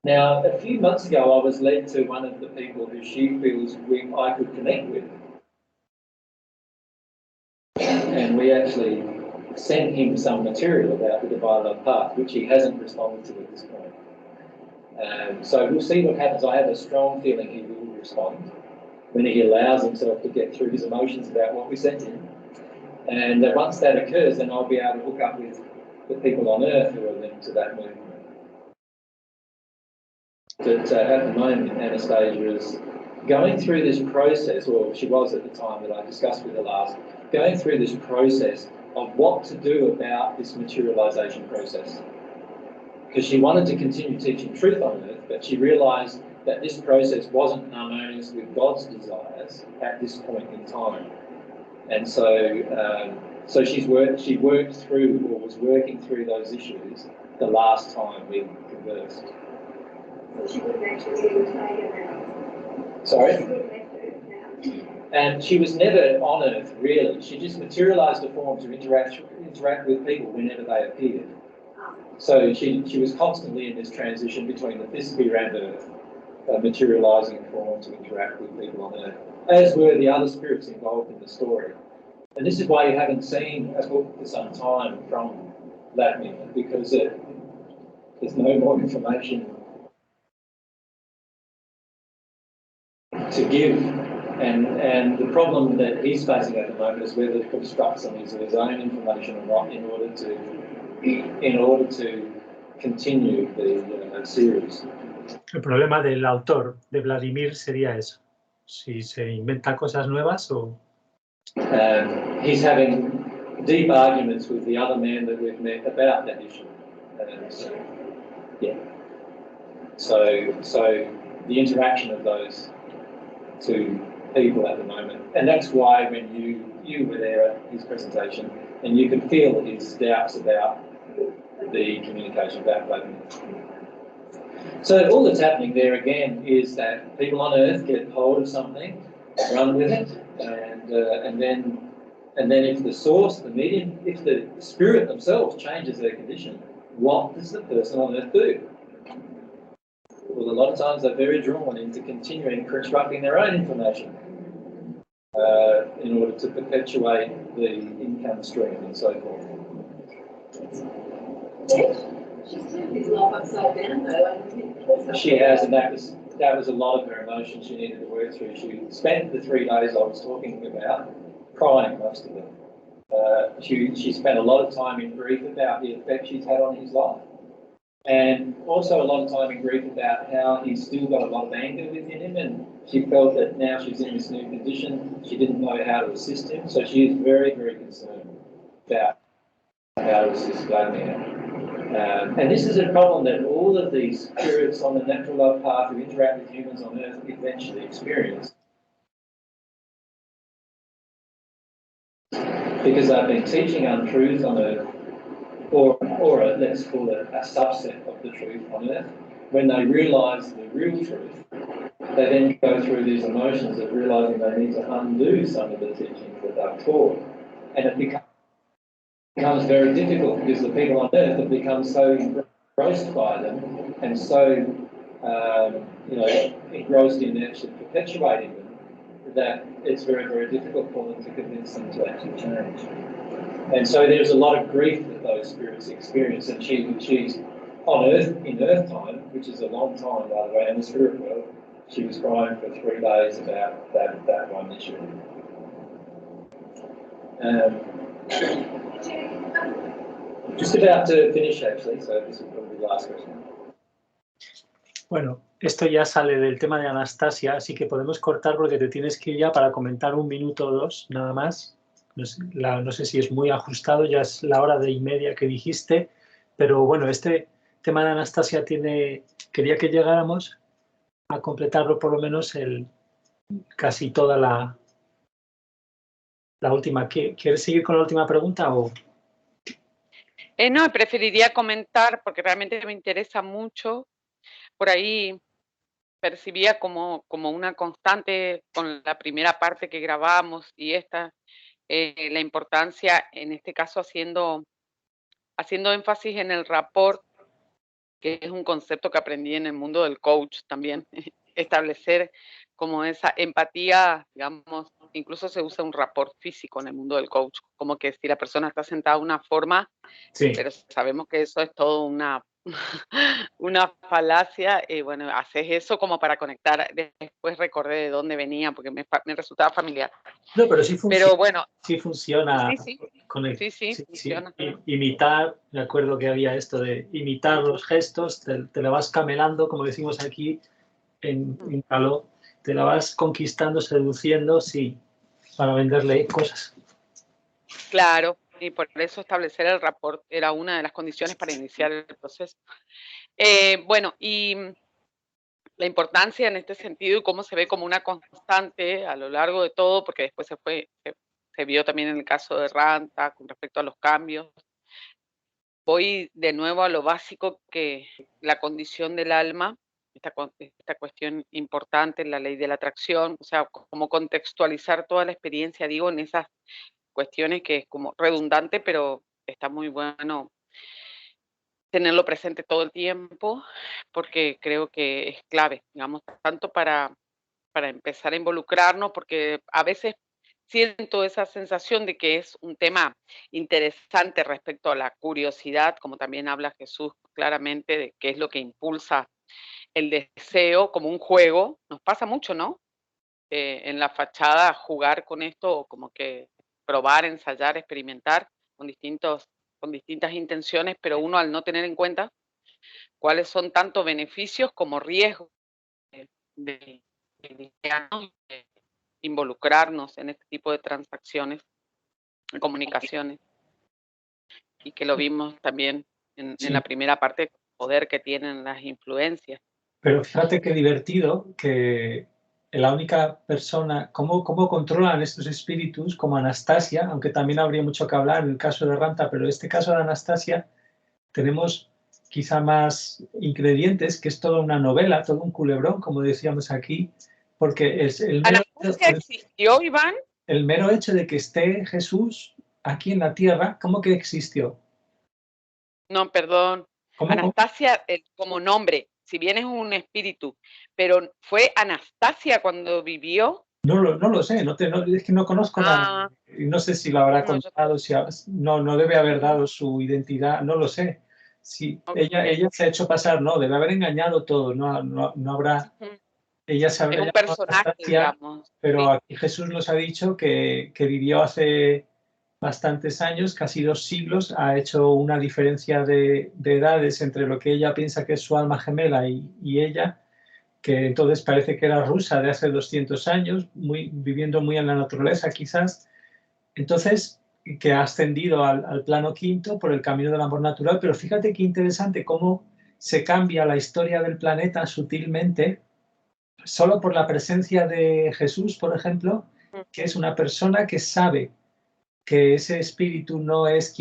Now, a few months ago, I was led to one of the people who she feels I could connect with. And we actually sent him some material about the divine love path, which he hasn't responded to at this point. So we'll see what happens. I have a strong feeling he will respond when he allows himself to get through his emotions about what we sent him. And once that occurs, then I'll be able to hook up with the people on Earth who are linked to that movement. But at the moment, Anastasia is going through this process, or she was at the time that I discussed with her last, going through this process of what to do about this materialisation process. Because she wanted to continue teaching truth on Earth, but she realised that this process wasn't harmonious with God's desires at this point in time. And so she worked through, or was working through those issues the last time we conversed. So she wouldn't actually be now. Sorry? She wouldn't make Earth now. And she was never on Earth, really. She just materialised a form to interact with people whenever they appeared. So she was constantly in this transition between the fifth sphere and Earth. materializing form to interact with people on Earth, as were the other spirits involved in the story. And this is why you haven't seen a book for some time from Latvia, because there's no more information to give, and the problem that he's facing at the moment is whether to construct some of his own information or not in order to continue the series. El problema del autor, de Vladimir, sería eso. Si se inventa cosas nuevas o... He's having deep arguments with the other man that we've met about that issue. So the interaction of those two people at the moment, and that's why when you were there at his presentation, and you could feel his doubts about the communication about Vladimir. So all that's happening there again is that people on Earth get hold of something, run with it, and then if the source, the medium, if the spirit themselves changes their condition, what does the person on Earth do? Well, a lot of times they're very drawn into continuing constructing their own information in order to perpetuate the income stream and so forth. She's turned his life upside down though. She has, and that was a lot of her emotions she needed to work through. She spent the 3 days I was talking about crying most of it. She spent a lot of time in grief about the effect she's had on his life, and also a lot of time in grief about how he's still got a lot of anger within him, and she felt that now she's in this new condition, she didn't know how to assist him, so she is very, very concerned about how to assist Vladimir. And this is a problem that all of these spirits on the natural love path who interact with humans on Earth eventually experience. Because they've been teaching untruths on Earth, or let's call it a subset of the truth on Earth. When they realise the real truth, they then go through these emotions of realising they need to undo some of the teachings that they've taught. And it becomes very difficult because the people on Earth have become so engrossed by them and so engrossed in actually perpetuating them that it's very, very difficult for them to convince them to actually change. And so there's a lot of grief that those spirits experience, and she's on Earth, in Earth time, which is a long time by the way, in the spirit world, she was crying for 3 days about that one issue. Just about to finish actually, so this is probably the last question. Bueno, esto ya sale del tema de Anastasia, así que podemos cortar porque te tienes que ir ya para comentar 1 minuto o 2, nada más. No sé si es muy ajustado, ya es la hora de 1:30 que dijiste, pero bueno, este tema de Anastasia quería que llegáramos a completarlo por lo menos casi toda la última. ¿Quieres seguir con la última pregunta o...? No, preferiría comentar porque realmente me interesa mucho. Por ahí percibía como una constante con la primera parte que grabamos y esta, la importancia, en este caso haciendo énfasis en el rapport, que es un concepto que aprendí en el mundo del coach también, establecer como esa empatía, digamos, incluso se usa un rapport físico en el mundo del coach, como que si la persona está sentada de una forma, Sí. pero sabemos que eso es todo una falacia, bueno, haces eso como para conectar, después recordé de dónde venía, porque me resultaba familiar. No, pero sí funciona. Pero bueno. Sí funciona. Sí, Sí, funciona. Imitar, me acuerdo que había esto de imitar los gestos, te la vas camelando, como decimos aquí en Caló, te la vas conquistando, seduciendo, sí, para venderle cosas. Claro, y por eso establecer el rapport era una de las condiciones para iniciar el proceso. Bueno, y la importancia en este sentido y cómo se ve como una constante a lo largo de todo, porque después se vio también en el caso de Ramtha con respecto a los cambios. Voy de nuevo a lo básico, que la condición del alma, esta cuestión importante, la ley de la atracción, o sea, como contextualizar toda la experiencia, digo, en esas cuestiones que es como redundante, pero está muy bueno tenerlo presente todo el tiempo, porque creo que es clave, digamos, tanto para empezar a involucrarnos, porque a veces siento esa sensación de que es un tema interesante respecto a la curiosidad, como también habla Jesús claramente de qué es lo que impulsa el deseo como un juego. Nos pasa mucho, ¿no? En la fachada jugar con esto, o como que probar, ensayar, experimentar con distintas intenciones, pero uno al no tener en cuenta cuáles son tanto beneficios como riesgos de involucrarnos en este tipo de transacciones, de comunicaciones, y que lo vimos también en Sí. la primera parte, el poder que tienen las influencias. Pero fíjate qué divertido que la única persona, cómo controlan estos espíritus, como Anastasia, aunque también habría mucho que hablar en el caso de Ramtha, pero en este caso de Anastasia tenemos quizá más ingredientes, que es toda una novela, todo un culebrón, como decíamos aquí, porque es ¿Anastasia existió, Iván? el mero hecho de que esté Jesús aquí en la tierra, ¿cómo que existió? No, perdón. ¿Cómo? Anastasia como nombre, si bien es un espíritu, pero ¿fue Anastasia cuando vivió? No lo sé, es que no conozco nada. Y no sé si lo habrá No, yo contado, no debe haber dado su identidad, no lo sé. Si ella se ha hecho pasar, no, debe haber engañado todo, no habrá. Ella se es habrá un llamado personaje, Anastasia, digamos. pero Sí. aquí Jesús nos ha dicho que vivió hace bastantes años, casi 2 siglos, ha hecho una diferencia de edades entre lo que ella piensa que es su alma gemela y ella, que entonces parece que era rusa de hace 200 años, viviendo muy en la naturaleza quizás. Entonces, que ha ascendido al plano quinto por el camino del amor natural, pero fíjate qué interesante cómo se cambia la historia del planeta sutilmente solo por la presencia de Jesús, por ejemplo, que es una persona que sabe que ese espíritu no es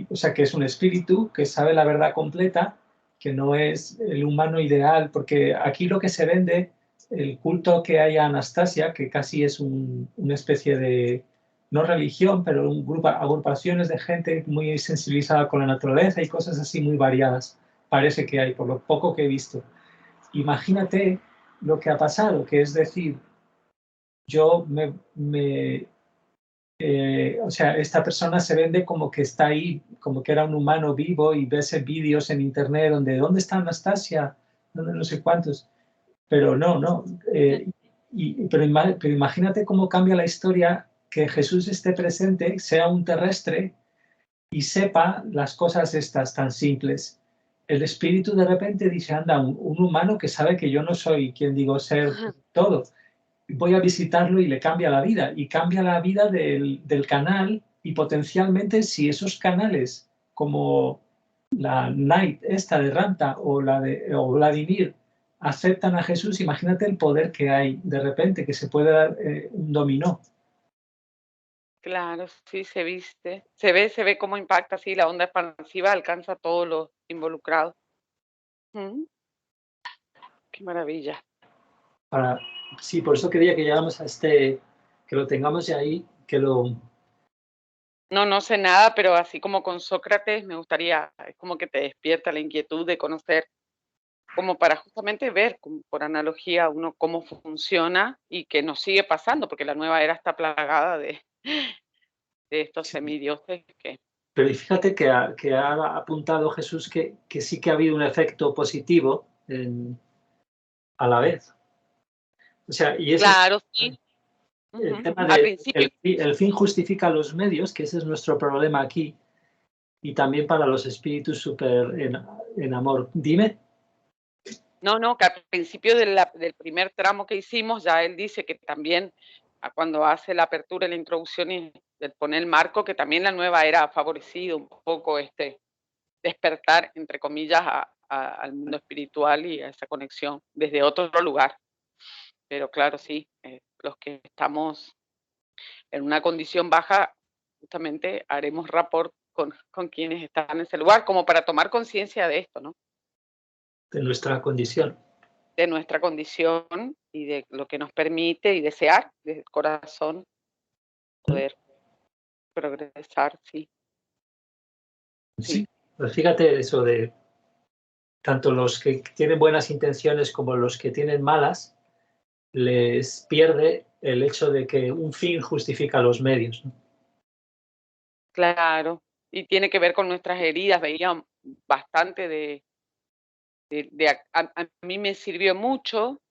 o sea, que es un espíritu que sabe la verdad completa, que no es el humano ideal, porque aquí lo que se vende, el culto que hay a Anastasia, que casi es una especie de, no religión, pero un grupo, agrupaciones de gente muy sensibilizada con la naturaleza y cosas así muy variadas, parece que hay, por lo poco que he visto. Imagínate lo que ha pasado, que es decir, yo o sea, esta persona se vende como que está ahí, como que era un humano vivo y ves vídeos en internet donde, ¿dónde está Anastasia? ¿Dónde no sé cuántos? Pero no. Pero imagínate cómo cambia la historia que Jesús esté presente, sea un terrestre y sepa las cosas estas tan simples. El espíritu de repente dice, anda, un humano que sabe que yo no soy quien digo ser todo. Voy a visitarlo y le cambia la vida. Y cambia la vida del canal y potencialmente si esos canales como la Night, esta de Ramtha o Vladimir aceptan a Jesús, imagínate el poder que hay de repente, que se puede dar un dominó. Claro, sí, se ve cómo impacta así la onda expansiva, alcanza a todos los involucrados. Qué maravilla. Sí, por eso quería que llegáramos a que lo tengamos ya ahí, No sé nada, pero así como con Sócrates, me gustaría, es como que te despierta la inquietud de conocer, como para justamente ver, como por analogía, uno cómo funciona y que nos sigue pasando, porque la nueva era está plagada de estos semidioses que... Pero y fíjate que ha apuntado Jesús que sí que ha habido un efecto positivo a la vez. O sea, y ese es Claro, sí. el tema Al de principio, el fin justifica los medios, que ese es nuestro problema aquí, y también para los espíritus súper en amor. Dime. no, que al principio del primer tramo que hicimos, ya él dice que también cuando hace la apertura y la introducción y pone el marco, que también la nueva era ha favorecido un poco este despertar, entre comillas, al mundo espiritual y a esa conexión desde otro lugar. Pero claro, sí, los que estamos en una condición baja, justamente haremos rapport con quienes están en ese lugar, como para tomar conciencia de esto, ¿no? De nuestra condición. De nuestra condición y de lo que nos permite y desear desde el corazón poder progresar, sí. Sí. Pues fíjate eso de tanto los que tienen buenas intenciones como los que tienen malas, les pierde el hecho de que un fin justifica los medios, ¿no? Claro, y tiene que ver con nuestras heridas. Veía bastante a mí me sirvió mucho,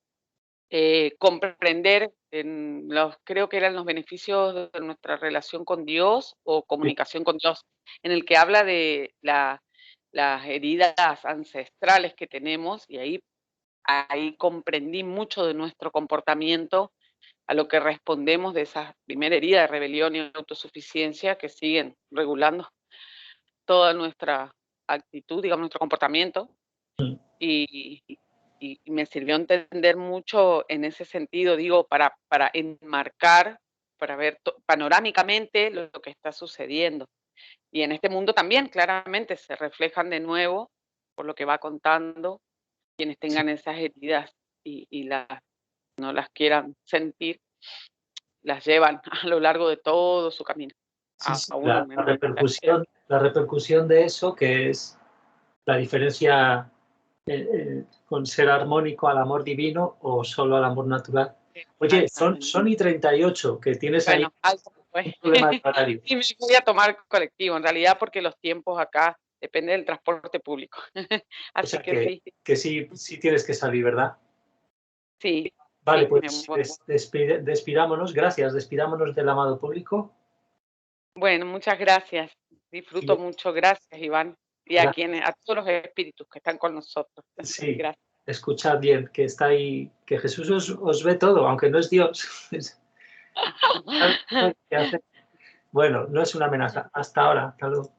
comprender en los creo que eran los beneficios de nuestra relación con Dios o Sí, comunicación con Dios, en el que habla de las heridas ancestrales que tenemos, y ahí comprendí mucho de nuestro comportamiento, a lo que respondemos de esa primera herida de rebelión y autosuficiencia que siguen regulando toda nuestra actitud, digamos, nuestro comportamiento. mm, Y y me sirvió entender mucho en ese sentido, digo, para enmarcar, para ver panorámicamente lo que está sucediendo. Y en este mundo también, claramente, se reflejan de nuevo, por lo que va contando, quienes sí, tengan esas heridas y no las quieran sentir, las llevan a lo largo de todo su camino, sí, sí. aún en nuestra especie. La repercusión de eso, que es la diferencia con ser armónico al amor divino o solo al amor natural. Oye, Exactamente. son y 38, que tienes ahí Bueno, algo un fue. problema de horario. Y me voy a tomar colectivo, en realidad, porque los tiempos acá depende del transporte público. O Así sea que sí, que sí, sí tienes que salir, ¿verdad? sí, Vale, sí, me pues voy. despidámonos, gracias, despidámonos del amado público. Bueno, muchas gracias. Disfruto Y, mucho. Gracias, Iván. Y a gracias. quienes, a todos los espíritus que están con nosotros. Sí, Gracias. escuchad bien, que está ahí, que Jesús os ve todo, aunque no es Dios. ¿Qué hace? Bueno, no es una amenaza. Hasta ahora, hasta luego.